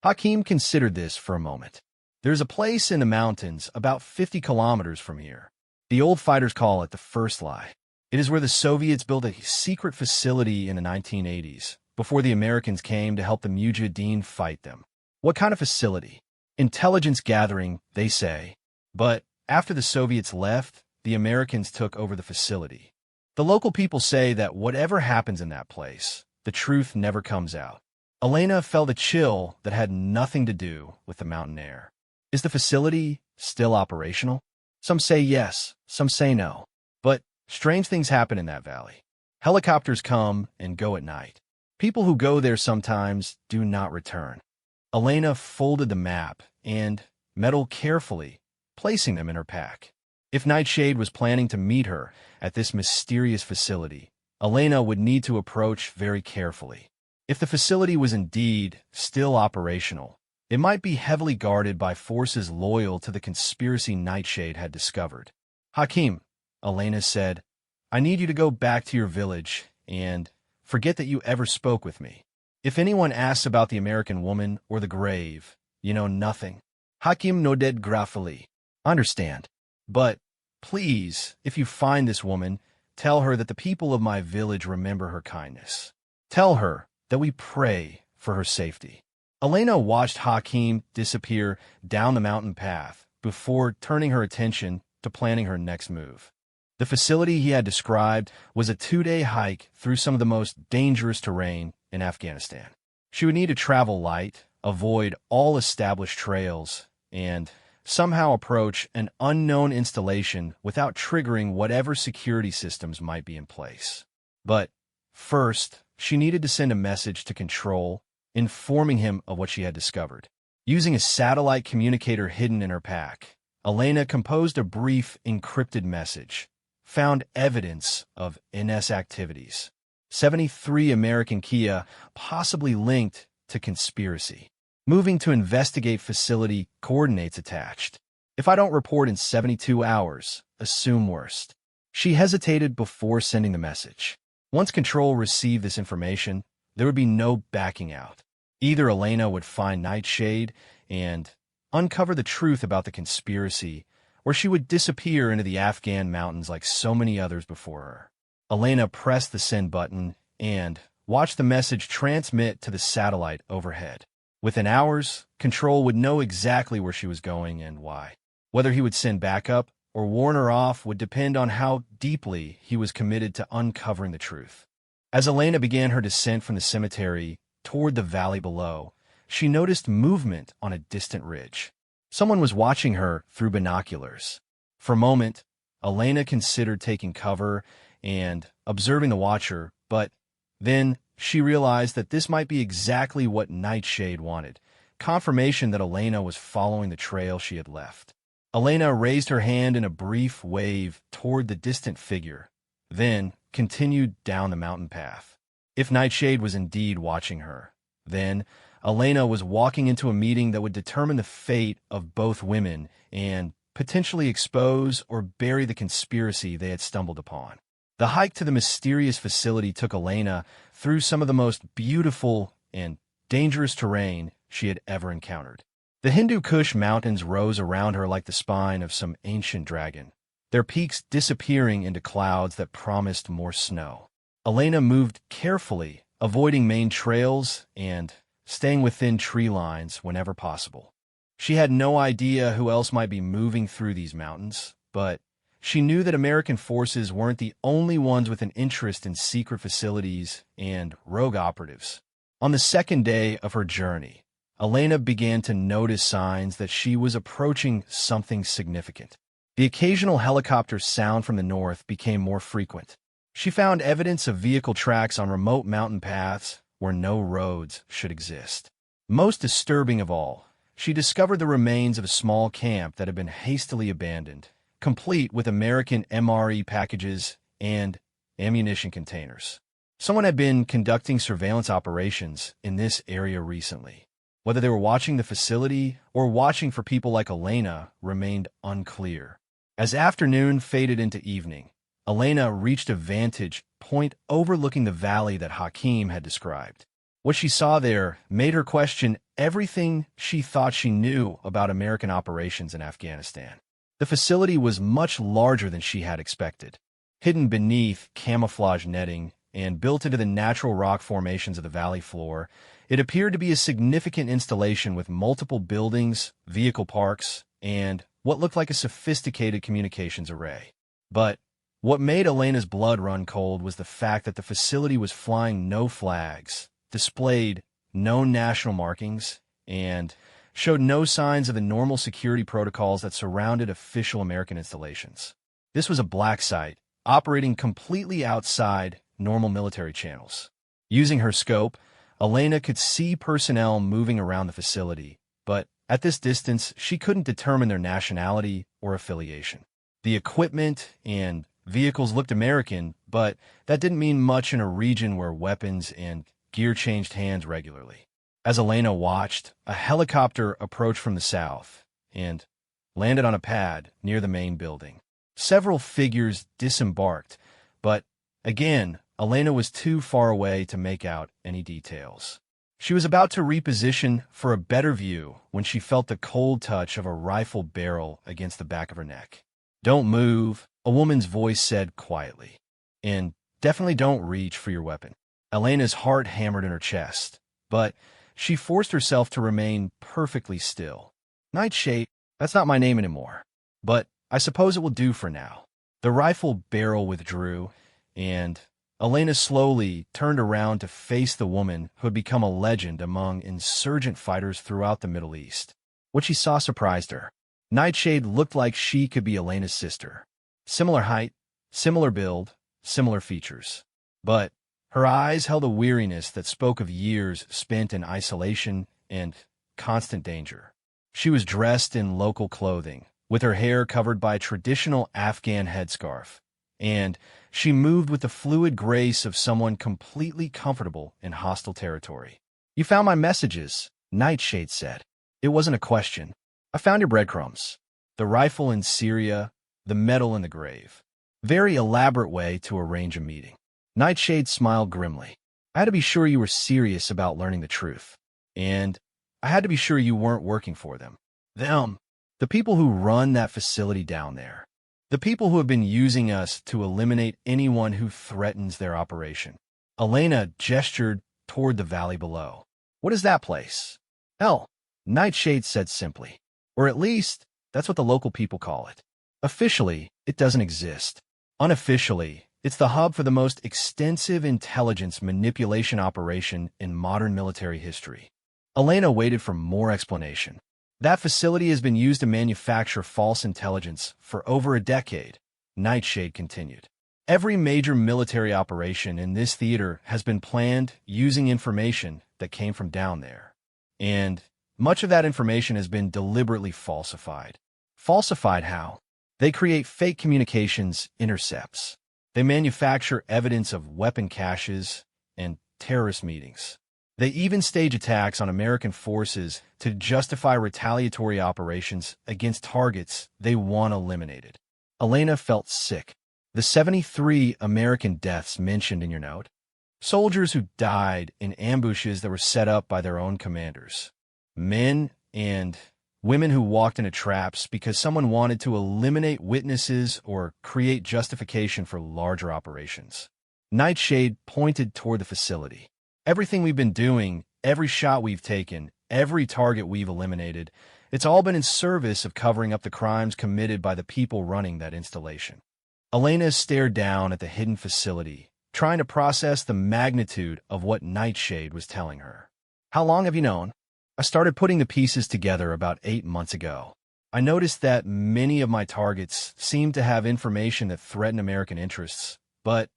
Hakim considered this for a moment. There's a place in the mountains about 50 kilometers from here. The old fighters call it the First Lie. It is where the Soviets built a secret facility in the 1980s, before the Americans came to help the Mujahideen fight them. What kind of facility? Intelligence gathering, they say. But after the Soviets left, the Americans took over the facility. The local people say that whatever happens in that place, the truth never comes out. Elena felt a chill that had nothing to do with the mountain air. Is the facility still operational? Some say yes, some say no. But strange things happen in that valley. Helicopters come and go at night. People who go there sometimes do not return. Elena folded the map and medal carefully, placing them in her pack. If Nightshade was planning to meet her at this mysterious facility, Elena would need to approach very carefully. If the facility was indeed still operational, it might be heavily guarded by forces loyal to the conspiracy Nightshade had discovered. Hakim, Elena said, I need you to go back to your village and forget that you ever spoke with me. If anyone asks about the American woman or the grave, you know nothing. Hakim nodded gratefully. Understand. But please, if you find this woman, tell her that the people of my village remember her kindness. Tell her that we pray for her safety. Elena watched Hakim disappear down the mountain path before turning her attention to planning her next move. The facility he had described was a 2-day hike through some of the most dangerous terrain in Afghanistan. She would need to travel light, avoid all established trails, and somehow approach an unknown installation without triggering whatever security systems might be in place. But first, she needed to send a message to Control, informing him of what she had discovered. Using a satellite communicator hidden in her pack, Elena composed a brief, encrypted message, found evidence of NS activities. 73 American Kia, possibly linked to conspiracy. Moving to investigate facility coordinates attached. If I don't report in 72 hours, assume worst. She hesitated before sending the message. Once Control received this information, there would be no backing out. Either Elena would find Nightshade and uncover the truth about the conspiracy, or she would disappear into the Afghan mountains like so many others before her. Elena pressed the send button and watched the message transmit to the satellite overhead. Within hours, Control would know exactly where she was going and why. Whether he would send backup or warn her off would depend on how deeply he was committed to uncovering the truth. As Elena began her descent from the cemetery toward the valley below, she noticed movement on a distant ridge. Someone was watching her through binoculars. For a moment, Elena considered taking cover and observing the watcher, but then she realized that this might be exactly what Nightshade wanted, confirmation that Elena was following the trail she had left. Elena raised her hand in a brief wave toward the distant figure, then continued down the mountain path. If Nightshade was indeed watching her, then Elena was walking into a meeting that would determine the fate of both women and potentially expose or bury the conspiracy they had stumbled upon. The hike to the mysterious facility took Elena through some of the most beautiful and dangerous terrain she had ever encountered. The Hindu Kush mountains rose around her like the spine of some ancient dragon, their peaks disappearing into clouds that promised more snow. Elena moved carefully, avoiding main trails and staying within tree lines whenever possible. She had no idea who else might be moving through these mountains, but she knew that American forces weren't the only ones with an interest in secret facilities and rogue operatives. On the second day of her journey, Elena began to notice signs that she was approaching something significant. The occasional helicopter sound from the north became more frequent. She found evidence of vehicle tracks on remote mountain paths where no roads should exist. Most disturbing of all, she discovered the remains of a small camp that had been hastily abandoned, complete with American MRE packages and ammunition containers. Someone had been conducting surveillance operations in this area recently. Whether they were watching the facility or watching for people like Elena remained unclear. As afternoon faded into evening, Elena reached a vantage point overlooking the valley that Hakim had described. What she saw there made her question everything she thought she knew about American operations in Afghanistan. The facility was much larger than she had expected. Hidden beneath camouflage netting and built into the natural rock formations of the valley floor, it appeared to be a significant installation with multiple buildings, vehicle parks, and what looked like a sophisticated communications array. But what made Elena's blood run cold was the fact that the facility was flying no flags, displayed no national markings, and showed no signs of the normal security protocols that surrounded official American installations. This was a black site, operating completely outside normal military channels. Using her scope, Elena could see personnel moving around the facility, but at this distance, she couldn't determine their nationality or affiliation. The equipment and vehicles looked American, but that didn't mean much in a region where weapons and gear changed hands regularly. As Elena watched, a helicopter approached from the south and landed on a pad near the main building. Several figures disembarked, but again, Elena was too far away to make out any details. She was about to reposition for a better view when she felt the cold touch of a rifle barrel against the back of her neck. "Don't move," a woman's voice said quietly. "And definitely don't reach for your weapon." Elena's heart hammered in her chest, but she forced herself to remain perfectly still. "Nightshade, that's not my name anymore, but I suppose it will do for now." The rifle barrel withdrew, and Elena slowly turned around to face the woman who had become a legend among insurgent fighters throughout the Middle East. What she saw surprised her. Nightshade looked like she could be Elena's sister. Similar height, similar build, similar features. But her eyes held a weariness that spoke of years spent in isolation and constant danger. She was dressed in local clothing, with her hair covered by a traditional Afghan headscarf, and she moved with the fluid grace of someone completely comfortable in hostile territory. "You found my messages," Nightshade said. "It wasn't a question. I found your breadcrumbs. The rifle in Syria, the medal in the grave." Very elaborate way to arrange a meeting. Nightshade smiled grimly. "I had to be sure you were serious about learning the truth. And I had to be sure you weren't working for them. Them. The people who run that facility down there. The people who have been using us to eliminate anyone who threatens their operation." Elena gestured toward the valley below. "What is that place?" "Hell," Nightshade said simply. "Or at least, that's what the local people call it. Officially, it doesn't exist. Unofficially, it's the hub for the most extensive intelligence manipulation operation in modern military history." Elena waited for more explanation. "That facility has been used to manufacture false intelligence for over a decade," Nightshade continued. "Every major military operation in this theater has been planned using information that came from down there. And much of that information has been deliberately falsified." "Falsified how?" "They create fake communications intercepts. They manufacture evidence of weapon caches and terrorist meetings. They even stage attacks on American forces to justify retaliatory operations against targets they want eliminated. Elena felt sick. The 73 American deaths mentioned in your note? Soldiers who died in ambushes that were set up by their own commanders. Men and women who walked into traps because someone wanted to eliminate witnesses or create justification for larger operations. Nightshade pointed toward the facility. Everything we've been doing, every shot we've taken, every target we've eliminated, it's all been in service of covering up the crimes committed by the people running that installation. Elena stared down at the hidden facility, trying to process the magnitude of what Nightshade was telling her. How long have you known? I started putting the pieces together about 8 months ago. I noticed that many of my targets seemed to have information that threatened American interests, but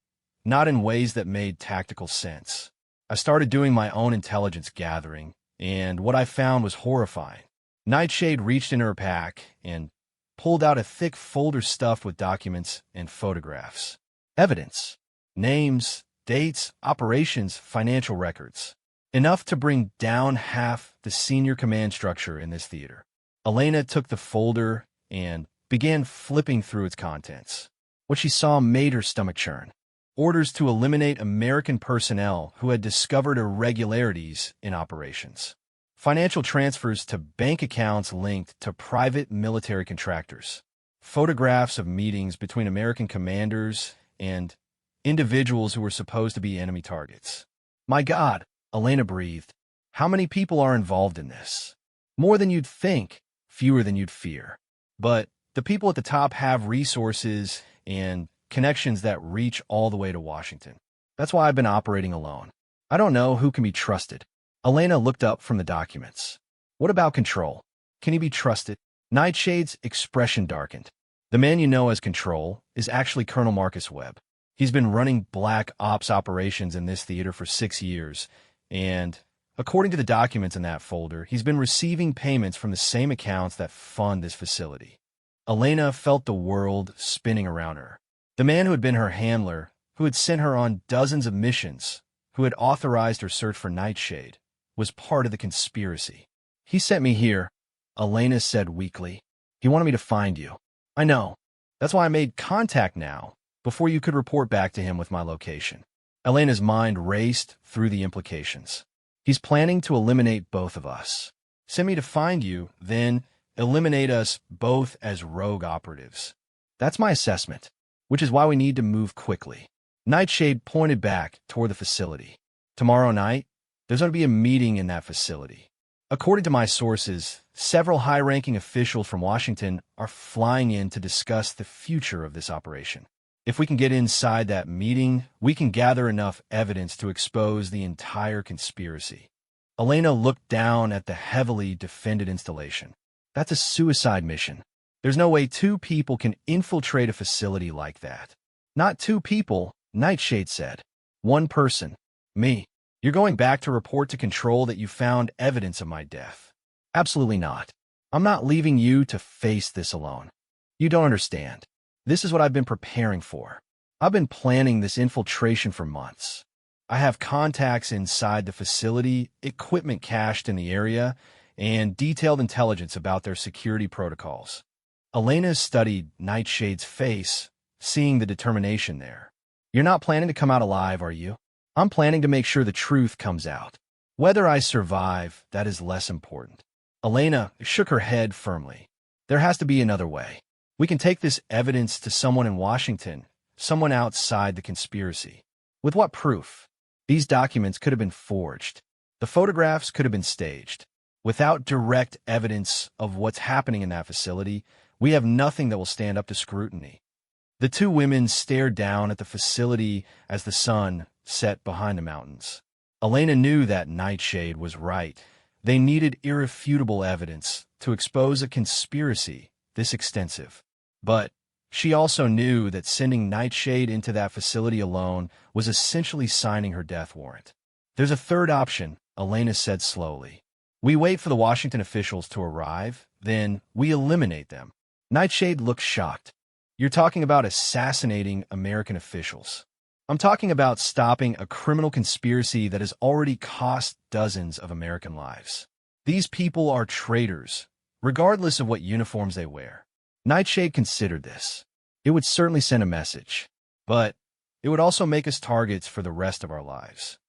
not in ways that made tactical sense. I started doing my own intelligence gathering, and what I found was horrifying. Nightshade reached into her pack and pulled out a thick folder stuffed with documents and photographs. Evidence. Names, dates, operations, financial records. Enough to bring down half the senior command structure in this theater. Elena took the folder and began flipping through its contents. What she saw made her stomach churn. Orders to eliminate American personnel who had discovered irregularities in operations. Financial transfers to bank accounts linked to private military contractors. Photographs of meetings between American commanders and individuals who were supposed to be enemy targets. My God, Elena breathed. How many people are involved in this? More than you'd think, fewer than you'd fear. But the people at the top have resources and connections that reach all the way to Washington. That's why I've been operating alone. I don't know who can be trusted. Elena looked up from the documents. What about Control? Can he be trusted? Nightshade's expression darkened. The man you know as Control is actually Colonel Marcus Webb. He's been running black ops operations in this theater for 6 years, and according to the documents in that folder, he's been receiving payments from the same accounts that fund this facility. Elena felt the world spinning around her. The man who had been her handler, who had sent her on dozens of missions, who had authorized her search for Nightshade, was part of the conspiracy. He sent me here, Elena said weakly. He wanted me to find you. I know. That's why I made contact now, before you could report back to him with my location. Elena's mind raced through the implications. He's planning to eliminate both of us. Send me to find you, then eliminate us both as rogue operatives. That's my assessment, which is why we need to move quickly. Nightshade pointed back toward the facility. Tomorrow night, there's going to be a meeting in that facility. According to my sources, several high-ranking officials from Washington are flying in to discuss the future of this operation. If we can get inside that meeting, we can gather enough evidence to expose the entire conspiracy. Elena looked down at the heavily defended installation. That's a suicide mission. There's no way 2 people can infiltrate a facility like that. Not 2 people, Nightshade said. 1 person. Me. You're going back to report to Control that you found evidence of my death. Absolutely not. I'm not leaving you to face this alone. You don't understand. This is what I've been preparing for. I've been planning this infiltration for months. I have contacts inside the facility, equipment cached in the area, and detailed intelligence about their security protocols. Elena studied Nightshade's face, seeing the determination there. You're not planning to come out alive, are you? I'm planning to make sure the truth comes out. Whether I survive, that is less important. Elena shook her head firmly. There has to be another way. We can take this evidence to someone in Washington, someone outside the conspiracy. With what proof? These documents could have been forged. The photographs could have been staged. Without direct evidence of what's happening in that facility, we have nothing that will stand up to scrutiny. The 2 women stared down at the facility as the sun set behind the mountains. Elena knew that Nightshade was right. They needed irrefutable evidence to expose a conspiracy this extensive. But she also knew that sending Nightshade into that facility alone was essentially signing her death warrant. There's a third option, Elena said slowly. We wait for the Washington officials to arrive, then we eliminate them. Nightshade looked shocked. You're talking about assassinating American officials. I'm talking about stopping a criminal conspiracy that has already cost dozens of American lives. These people are traitors, regardless of what uniforms they wear. Nightshade considered this. It would certainly send a message, but it would also make us targets for the rest of our lives.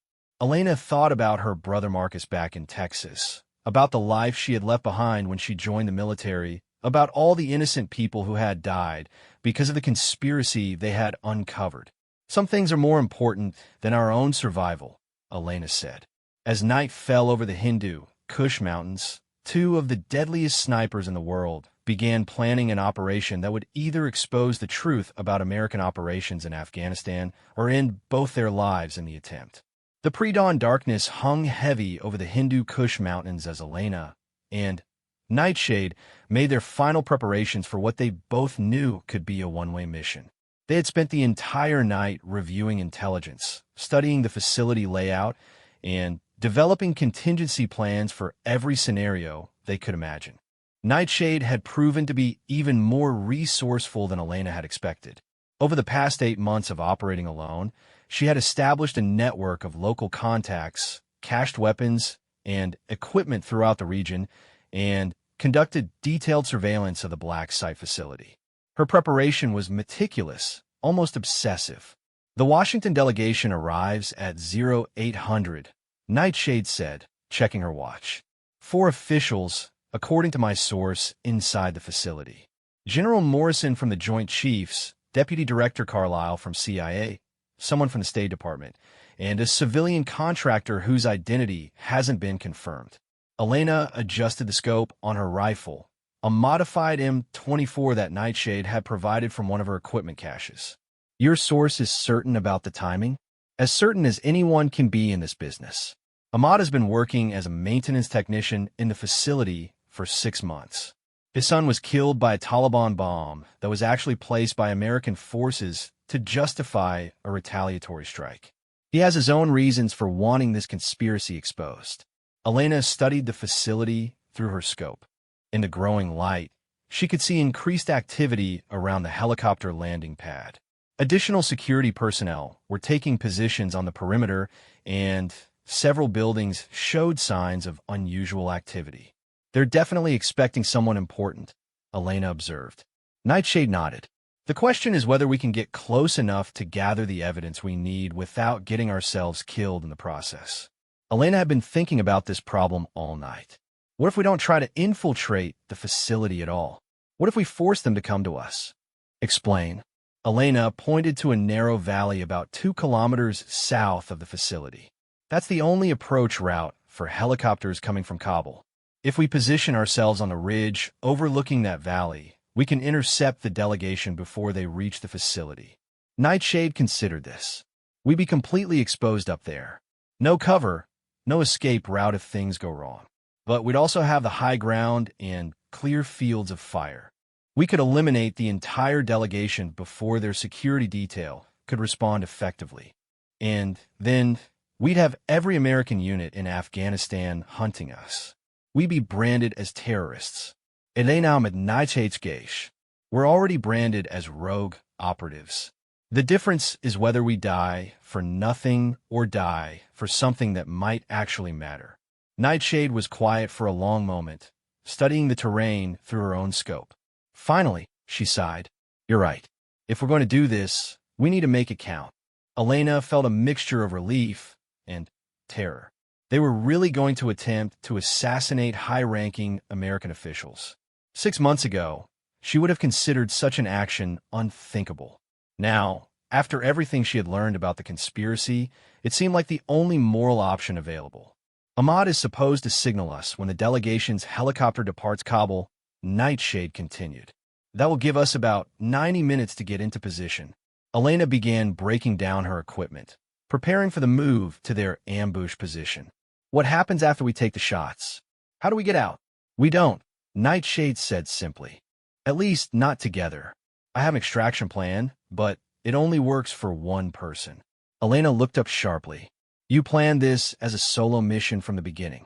Elena thought about her brother Marcus back in Texas, about the life she had left behind when she joined the military, about all the innocent people who had died because of the conspiracy they had uncovered. Some things are more important than our own survival, Elena said. As night fell over the Hindu Kush Mountains, two of the deadliest snipers in the world began planning an operation that would either expose the truth about American operations in Afghanistan or end both their lives in the attempt. The pre-dawn darkness hung heavy over the Hindu Kush Mountains as Elena and Nightshade made their final preparations for what they both knew could be a one-way mission. They had spent the entire night reviewing intelligence, studying the facility layout, and developing contingency plans for every scenario they could imagine. Nightshade had proven to be even more resourceful than Elena had expected. Over the past 8 months of operating alone, she had established a network of local contacts, cached weapons, and equipment throughout the region, and conducted detailed surveillance of the Black Site facility. Her preparation was meticulous, almost obsessive. The Washington delegation arrives at 0800, Nightshade said, checking her watch. 4 officials, according to my source, inside the facility. General Morrison from the Joint Chiefs, Deputy Director Carlisle from CIA, someone from the State Department, and a civilian contractor whose identity hasn't been confirmed. Elena adjusted the scope on her rifle, a modified M24 that Nightshade had provided from one of her equipment caches. Your source is certain about the timing? As certain as anyone can be in this business. Ahmad has been working as a maintenance technician in the facility for 6 months. His son was killed by a Taliban bomb that was actually placed by American forces to justify a retaliatory strike. He has his own reasons for wanting this conspiracy exposed. Elena studied the facility through her scope. In the growing light, she could see increased activity around the helicopter landing pad. Additional security personnel were taking positions on the perimeter, and several buildings showed signs of unusual activity. They're definitely expecting someone important, Elena observed. Nightshade nodded. The question is whether we can get close enough to gather the evidence we need without getting ourselves killed in the process. Elena had been thinking about this problem all night. What if we don't try to infiltrate the facility at all? What if we force them to come to us? Explain. Elena pointed to a narrow valley about 2 kilometers south of the facility. That's the only approach route for helicopters coming from Kabul. If we position ourselves on a ridge overlooking that valley, we can intercept the delegation before they reach the facility. Nightshade considered this. We'd be completely exposed up there. No cover, no escape route if things go wrong. But we'd also have the high ground and clear fields of fire. We could eliminate the entire delegation before their security detail could respond effectively. And then we'd have every American unit in Afghanistan hunting us. We'd be branded as terrorists. Elena med Nightshade's. We're already branded as rogue operatives. The difference is whether we die for nothing or die for something that might actually matter. Nightshade was quiet for a long moment, studying the terrain through her own scope. Finally, she sighed. You're right. If we're going to do this, we need to make it count. Elena felt a mixture of relief and terror. They were really going to attempt to assassinate high-ranking American officials. 6 months ago, she would have considered such an action unthinkable. Now, after everything she had learned about the conspiracy, it seemed like the only moral option available. Ahmad is supposed to signal us when the delegation's helicopter departs Kabul, Nightshade continued. That will give us about 90 minutes to get into position. Elena began breaking down her equipment, preparing for the move to their ambush position. What happens after we take the shots? How do we get out? We don't, Nightshade said simply. At least not together. I have an extraction plan, but it only works for one person. Elena looked up sharply. You planned this as a solo mission from the beginning.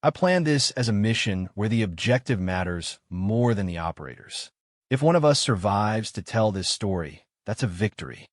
I planned this as a mission where the objective matters more than the operators. If one of us survives to tell this story, that's a victory.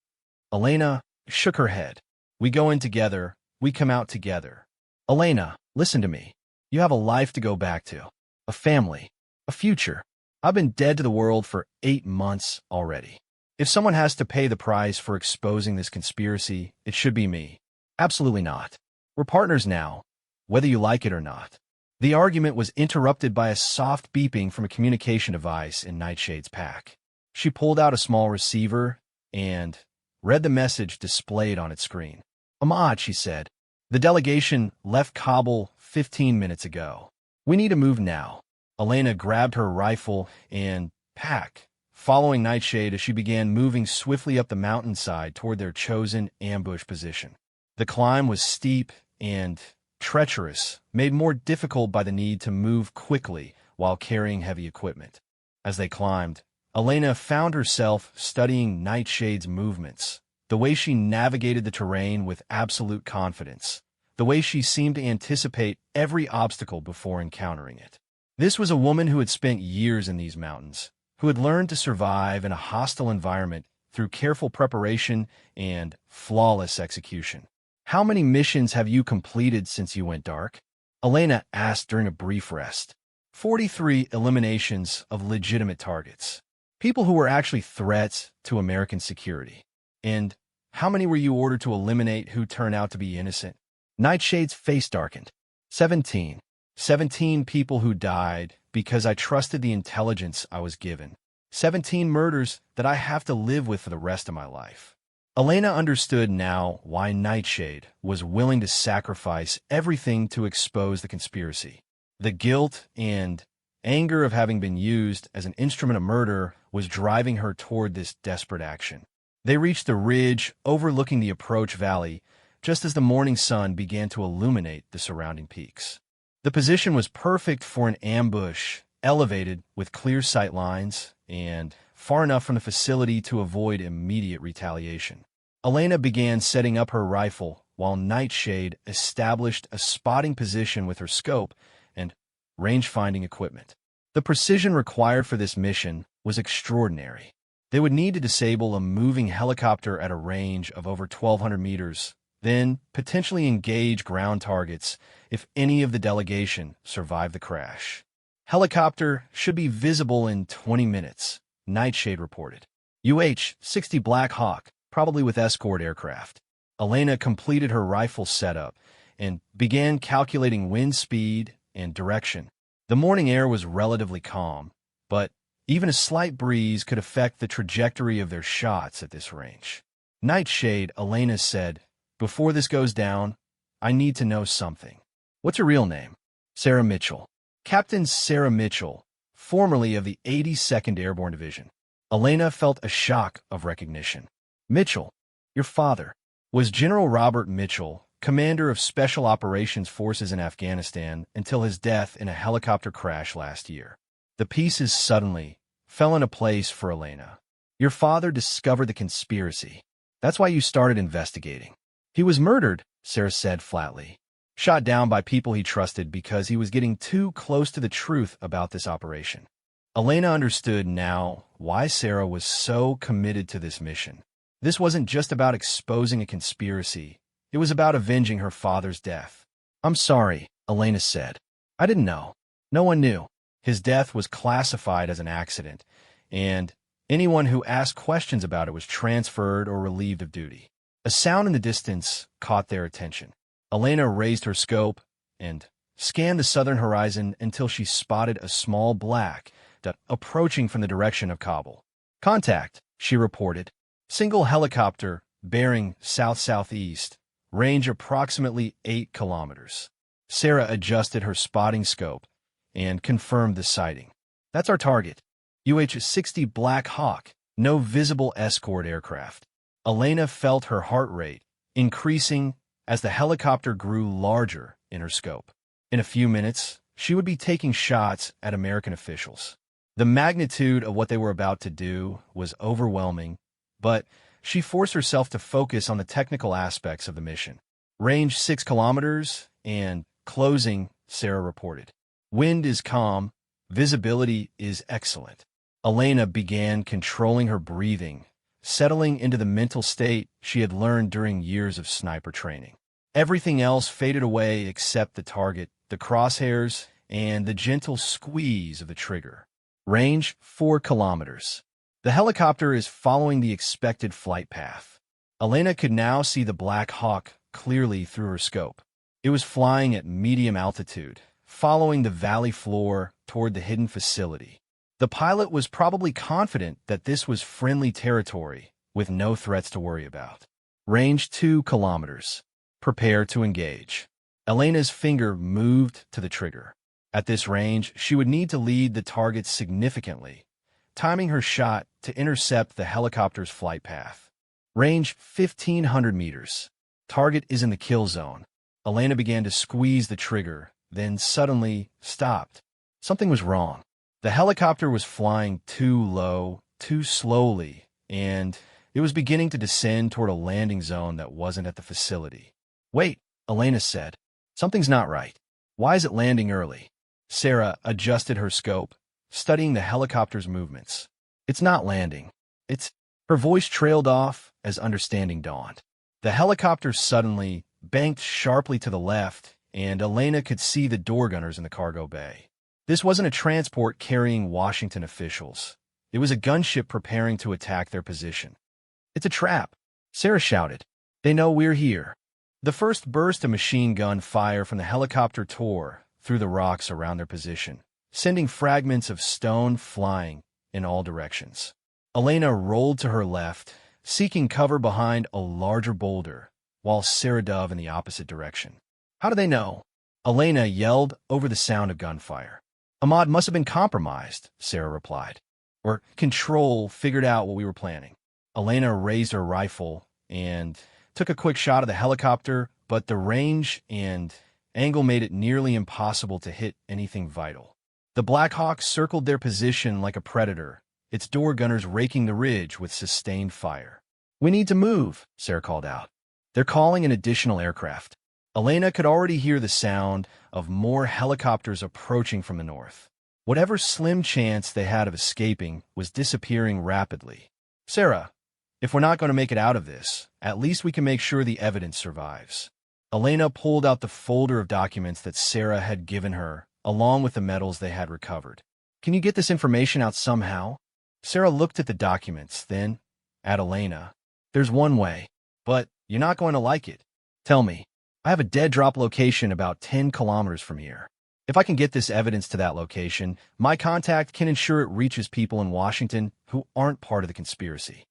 Elena, shook her head. We go in together, we come out together. Elena, listen to me. You have a life to go back to, a family, a future. I've been dead to the world for 8 months already. If someone has to pay the price for exposing this conspiracy, it should be me. Absolutely not. We're partners now, whether you like it or not. The argument was interrupted by a soft beeping from a communication device in Nightshade's pack. She pulled out a small receiver and read the message displayed on its screen. Ahmad, she said, the delegation left Kabul 15 minutes ago. We need to move now. Elena grabbed her rifle and pack, following Nightshade as she began moving swiftly up the mountainside toward their chosen ambush position. The climb was steep and treacherous, made more difficult by the need to move quickly while carrying heavy equipment. As they climbed, Elena found herself studying Nightshade's movements, the way she navigated the terrain with absolute confidence, the way she seemed to anticipate every obstacle before encountering it. This was a woman who had spent years in these mountains, who had learned to survive in a hostile environment through careful preparation and flawless execution. How many missions have you completed since you went dark? Elena asked during a brief rest. 43 eliminations of legitimate targets. People who were actually threats to American security. And how many were you ordered to eliminate who turned out to be innocent? Nightshade's face darkened. 17. 17 people who died because I trusted the intelligence I was given. 17 murders that I have to live with for the rest of my life. Elena understood now why Nightshade was willing to sacrifice everything to expose the conspiracy. The guilt and anger of having been used as an instrument of murder was driving her toward this desperate action. They reached the ridge overlooking the approach valley just as the morning sun began to illuminate the surrounding peaks. The position was perfect for an ambush, elevated with clear sight lines and far enough from the facility to avoid immediate retaliation. Elena began setting up her rifle while Nightshade established a spotting position with her scope and range-finding equipment. The precision required for this mission was extraordinary. They would need to disable a moving helicopter at a range of over 1,200 meters, then potentially engage ground targets if any of the delegation survived the crash. Helicopter should be visible in 20 minutes, Nightshade reported. UH-60 Black Hawk, probably with escort aircraft. Elena completed her rifle setup and began calculating wind speed and direction. The morning air was relatively calm, but even a slight breeze could affect the trajectory of their shots at this range. Nightshade, Elena said, before this goes down, I need to know something. What's her real name? Sarah Mitchell. Captain Sarah Mitchell, formerly of the 82nd Airborne Division. Elena felt a shock of recognition. Mitchell, your father, was General Robert Mitchell, commander of Special Operations Forces in Afghanistan until his death in a helicopter crash last year. The pieces suddenly fell into place for Elena. Your father discovered the conspiracy. That's why you started investigating. He was murdered, Sarah said flatly. Shot down by people he trusted because he was getting too close to the truth about this operation. Elena understood now why Sarah was so committed to this mission. This wasn't just about exposing a conspiracy. It was about avenging her father's death. I'm sorry, Elena said. I didn't know. No one knew. His death was classified as an accident, and anyone who asked questions about it was transferred or relieved of duty. A sound in the distance caught their attention. Elena raised her scope and scanned the southern horizon until she spotted a small black dot approaching from the direction of Kabul. Contact, she reported. Single helicopter bearing south-southeast, range approximately 8 kilometers. Sarah adjusted her spotting scope and confirmed the sighting. That's our target. UH-60 Black Hawk, no visible escort aircraft. Elena felt her heart rate increasing as the helicopter grew larger in her scope. In a few minutes, she would be taking shots at American officials. The magnitude of what they were about to do was overwhelming, but she forced herself to focus on the technical aspects of the mission. Range 6 kilometers and closing, Sarah reported. Wind is calm, visibility is excellent. Elena began controlling her breathing settling into the mental state she had learned during years of sniper training. Everything else faded away except the target, the crosshairs, and the gentle squeeze of the trigger. Range 4 kilometers. The helicopter is following the expected flight path. Elena could now see the Black Hawk clearly through her scope. It was flying at medium altitude, following the valley floor toward the hidden facility. The pilot was probably confident that this was friendly territory, with no threats to worry about. Range 2 kilometers. Prepare to engage. Elena's finger moved to the trigger. At this range, she would need to lead the target significantly, timing her shot to intercept the helicopter's flight path. Range 1,500 meters. Target is in the kill zone. Elena began to squeeze the trigger, then suddenly stopped. Something was wrong. The helicopter was flying too low, too slowly, and it was beginning to descend toward a landing zone that wasn't at the facility. Wait, Elena said. Something's not right. Why is it landing early? Sarah adjusted her scope, studying the helicopter's movements. It's not landing. Her voice trailed off as understanding dawned. The helicopter suddenly banked sharply to the left, and Elena could see the door gunners in the cargo bay. This wasn't a transport carrying Washington officials. It was a gunship preparing to attack their position. It's a trap, Sarah shouted. They know we're here. The first burst of machine gun fire from the helicopter tore through the rocks around their position, sending fragments of stone flying in all directions. Elena rolled to her left, seeking cover behind a larger boulder, while Sarah dove in the opposite direction. How do they know? Elena yelled over the sound of gunfire. Ahmad must have been compromised, Sarah replied. Or Control figured out what we were planning. Elena raised her rifle and took a quick shot of the helicopter, but the range and angle made it nearly impossible to hit anything vital. The Black Hawk circled their position like a predator, its door gunners raking the ridge with sustained fire. We need to move, Sarah called out. They're calling an additional aircraft. Elena could already hear the sound of more helicopters approaching from the north. Whatever slim chance they had of escaping was disappearing rapidly. Sarah, if we're not going to make it out of this, at least we can make sure the evidence survives. Elena pulled out the folder of documents that Sarah had given her, along with the medals they had recovered. Can you get this information out somehow? Sarah looked at the documents, then at Elena. There's one way, but you're not going to like it. Tell me. I have a dead drop location about 10 kilometers from here. If I can get this evidence to that location, my contact can ensure it reaches people in Washington who aren't part of the conspiracy.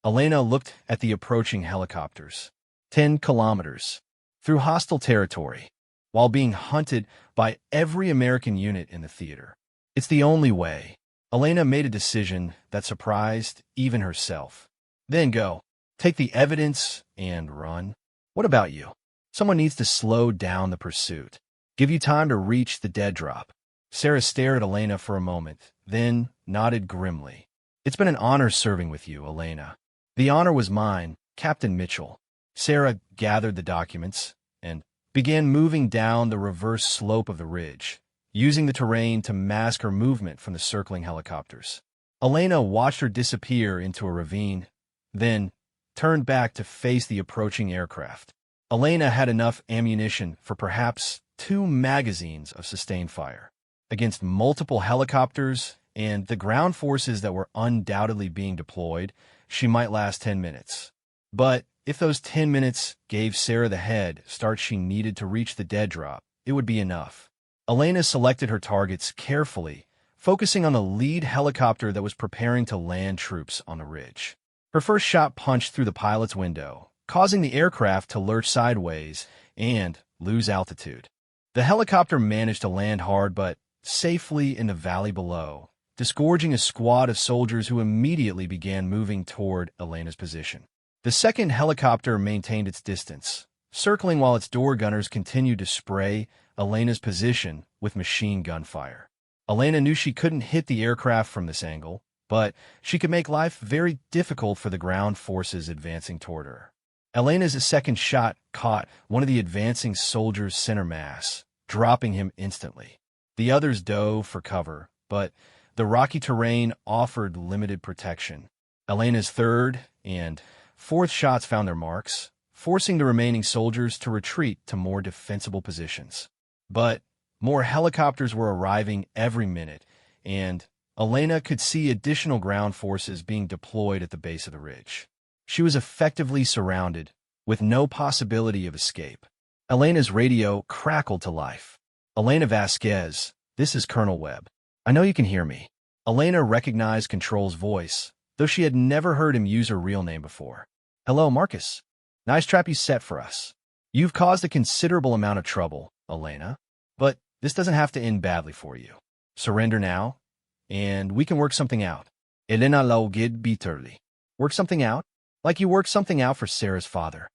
Elena looked at the approaching helicopters. 10 kilometers. Through hostile territory, while being hunted by every American unit in the theater. It's the only way. Elena made a decision that surprised even herself. Then go. Take the evidence and run. What about you? Someone needs to slow down the pursuit. Give you time to reach the dead drop. Sarah stared at Elena for a moment, then nodded grimly. It's been an honor serving with you, Elena. The honor was mine, Captain Mitchell. Sarah gathered the documents and began moving down the reverse slope of the ridge, using the terrain to mask her movement from the circling helicopters. Elena watched her disappear into a ravine, then turned back to face the approaching aircraft. Elena had enough ammunition for perhaps 2 magazines of sustained fire. Against multiple helicopters and the ground forces that were undoubtedly being deployed, she might last 10 minutes. But if those 10 minutes gave Sarah the head start she needed to reach the dead drop, it would be enough. Elena selected her targets carefully, focusing on the lead helicopter that was preparing to land troops on the ridge. Her first shot punched through the pilot's window, causing the aircraft to lurch sideways and lose altitude. The helicopter managed to land hard but safely in the valley below, disgorging a squad of soldiers who immediately began moving toward Elena's position. The second helicopter maintained its distance, circling while its door gunners continued to spray Elena's position with machine gun fire. Elena knew she couldn't hit the aircraft from this angle, but she could make life very difficult for the ground forces advancing toward her. Elena's second shot caught one of the advancing soldiers' center mass, dropping him instantly. The others dove for cover, but the rocky terrain offered limited protection. Elena's third and fourth shots found their marks, forcing the remaining soldiers to retreat to more defensible positions. But more helicopters were arriving every minute, and Elena could see additional ground forces being deployed at the base of the ridge. She was effectively surrounded, with no possibility of escape. Elena's radio crackled to life. "Elena Vasquez, this is Colonel Webb. I know you can hear me." Elena recognized Control's voice, though she had never heard him use her real name before. "Hello, Marcus. Nice trap you set for us. You've caused a considerable amount of trouble, Elena, but this doesn't have to end badly for you. Surrender now, and we can work something out." Elena laughed bitterly. "Work something out? Like you worked something out for Sarah's father."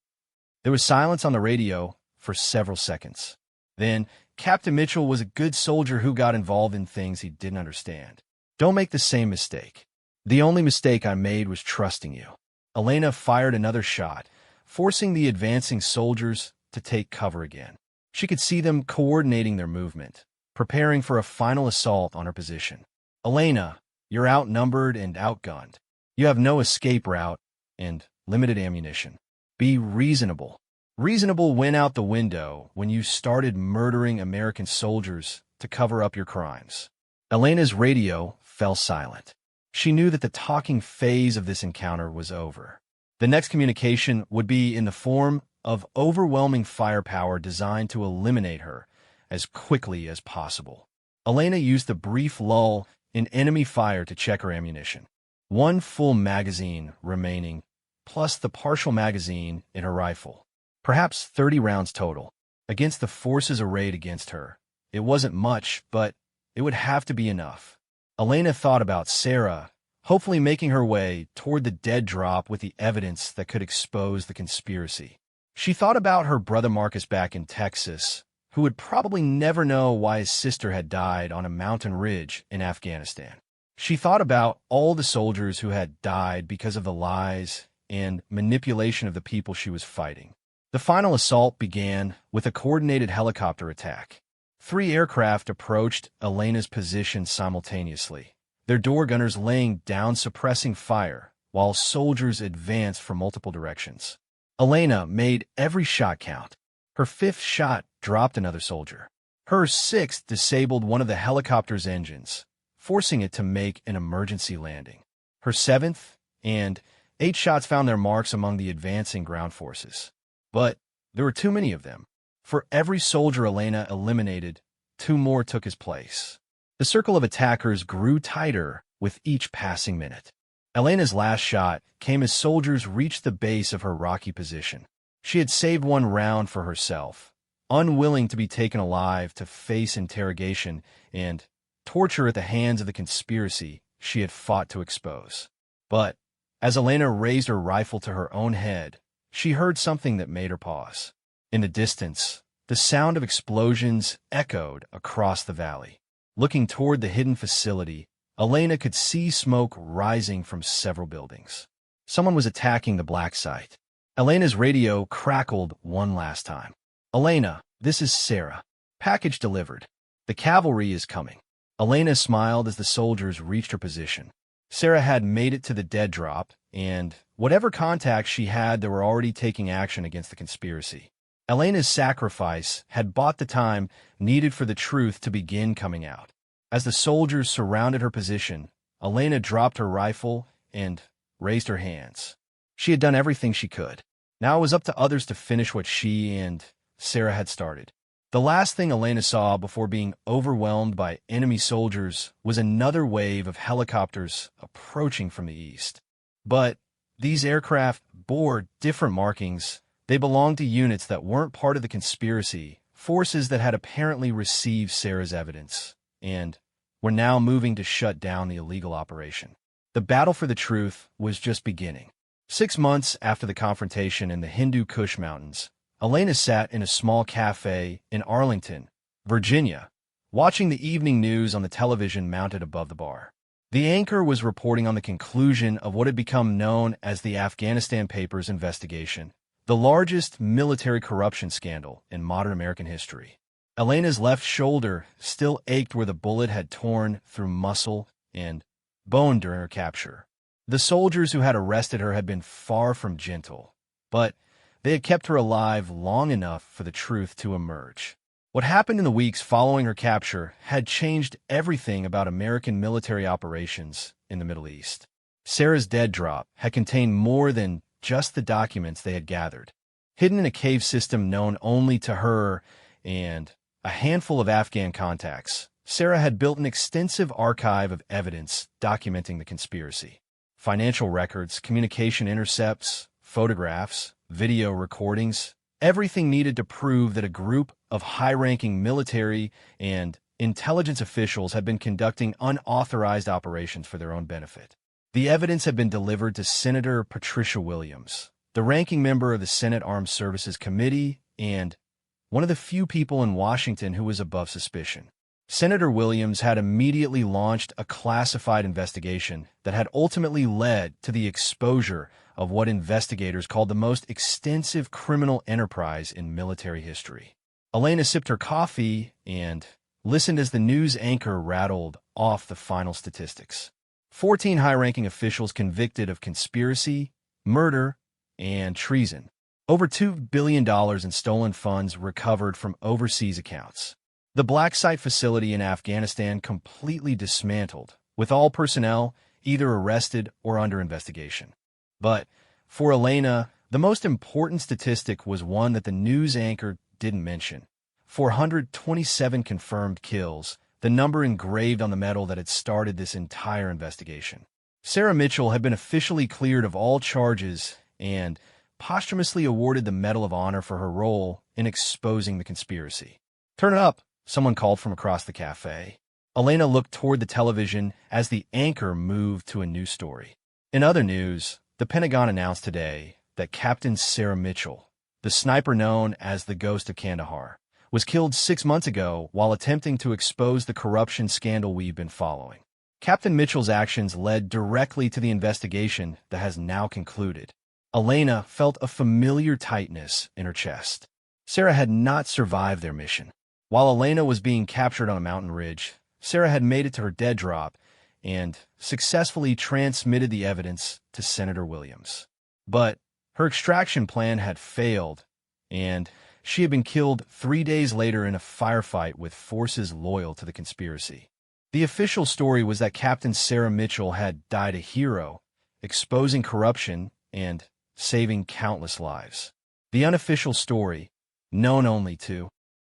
There was silence on the radio for several seconds. Then, Captain Mitchell was a good soldier who got involved in things he didn't understand. "Don't make the same mistake. The only mistake I made was trusting you." Elena fired another shot, forcing the advancing soldiers to take cover again. She could see them coordinating their movement, preparing for a final assault on her position. "Elena, you're outnumbered and outgunned. You have no escape route and limited ammunition. Be reasonable." Reasonable went out the window when you started murdering American soldiers to cover up your crimes. Elena's radio fell silent. She knew that the talking phase of this encounter was over. The next communication would be in the form of overwhelming firepower designed to eliminate her as quickly as possible. Elena used the brief lull in enemy fire to check her ammunition. One full magazine remaining, plus the partial magazine in her rifle. Perhaps 30 rounds total. Against the forces arrayed against her, it wasn't much, but it would have to be enough. Elena thought about Sarah, hopefully making her way toward the dead drop with the evidence that could expose the conspiracy. She thought about her brother Marcus back in Texas, who would probably never know why his sister had died on a mountain ridge in Afghanistan. She thought about all the soldiers who had died because of the lies and manipulation of the people she was fighting. The final assault began with a coordinated helicopter attack. 3 aircraft approached Elena's position simultaneously, their door gunners laying down suppressing fire while soldiers advanced from multiple directions. Elena made every shot count. Her 5th shot dropped another soldier. Her 6th disabled one of the helicopter's engines, forcing it to make an emergency landing. Her 7th and 8 shots found their marks among the advancing ground forces. But there were too many of them. For every soldier Elena eliminated, 2 more took his place. The circle of attackers grew tighter with each passing minute. Elena's last shot came as soldiers reached the base of her rocky position. She had saved 1 round for herself, unwilling to be taken alive to face interrogation and torture at the hands of the conspiracy she had fought to expose. But as Elena raised her rifle to her own head, she heard something that made her pause. In the distance, the sound of explosions echoed across the valley. Looking toward the hidden facility, Elena could see smoke rising from several buildings. Someone was attacking the black site. Elena's radio crackled one last time. "Elena, this is Sarah. Package delivered. The cavalry is coming." Elena smiled as the soldiers reached her position. Sarah had made it to the dead drop, and whatever contacts she had, they were already taking action against the conspiracy. Elena's sacrifice had bought the time needed for the truth to begin coming out. As the soldiers surrounded her position, Elena dropped her rifle and raised her hands. She had done everything she could. Now it was up to others to finish what she and Sarah had started. The last thing Elena saw before being overwhelmed by enemy soldiers was another wave of helicopters approaching from the east. But these aircraft bore different markings. They belonged to units that weren't part of the conspiracy, forces that had apparently received Sarah's evidence, and were now moving to shut down the illegal operation. The battle for the truth was just beginning. 6 months after the confrontation in the Hindu Kush Mountains, Elena sat in a small cafe in Arlington, Virginia, watching the evening news on the television mounted above the bar. The anchor was reporting on the conclusion of what had become known as the Afghanistan Papers investigation, the largest military corruption scandal in modern American history. Elena's left shoulder still ached where the bullet had torn through muscle and bone during her capture. The soldiers who had arrested her had been far from gentle, but they had kept her alive long enough for the truth to emerge. What happened in the weeks following her capture had changed everything about American military operations in the Middle East. Sarah's dead drop had contained more than just the documents they had gathered. Hidden in a cave system known only to her and a handful of Afghan contacts, Sarah had built an extensive archive of evidence documenting the conspiracy. Financial records, communication intercepts, photographs, video recordings, everything needed to prove that a group of high-ranking military and intelligence officials had been conducting unauthorized operations for their own benefit. The evidence had been delivered to Senator Patricia Williams, the ranking member of the Senate Armed Services Committee and one of the few people in Washington who was above suspicion. Senator Williams had immediately launched a classified investigation that had ultimately led to the exposure of what investigators called the most extensive criminal enterprise in military history. Elena sipped her coffee and listened as the news anchor rattled off the final statistics. 14 high-ranking officials convicted of conspiracy, murder, and treason. Over $2 billion in stolen funds recovered from overseas accounts. The black site facility in Afghanistan completely dismantled, with all personnel either arrested or under investigation. But for Elena, the most important statistic was one that the news anchor didn't mention. 427 confirmed kills, the number engraved on the medal that had started this entire investigation. Sarah Mitchell had been officially cleared of all charges and posthumously awarded the Medal of Honor for her role in exposing the conspiracy. "Turn it up," someone called from across the cafe. Elena looked toward the television as the anchor moved to a new story. In other news, the Pentagon announced today that Captain Sarah Mitchell, the sniper known as the Ghost of Kandahar, was killed 6 months ago while attempting to expose the corruption scandal we've been following. Captain Mitchell's actions led directly to the investigation that has now concluded. Elena felt a familiar tightness in her chest. Sarah had not survived their mission. While Elena was being captured on a mountain ridge, Sarah had made it to her dead drop and successfully transmitted the evidence to Senator Williams. But her extraction plan had failed, and she had been killed 3 days later in a firefight with forces loyal to the conspiracy. The official story was that Captain Sarah Mitchell had died a hero, exposing corruption and saving countless lives. The unofficial story, known only to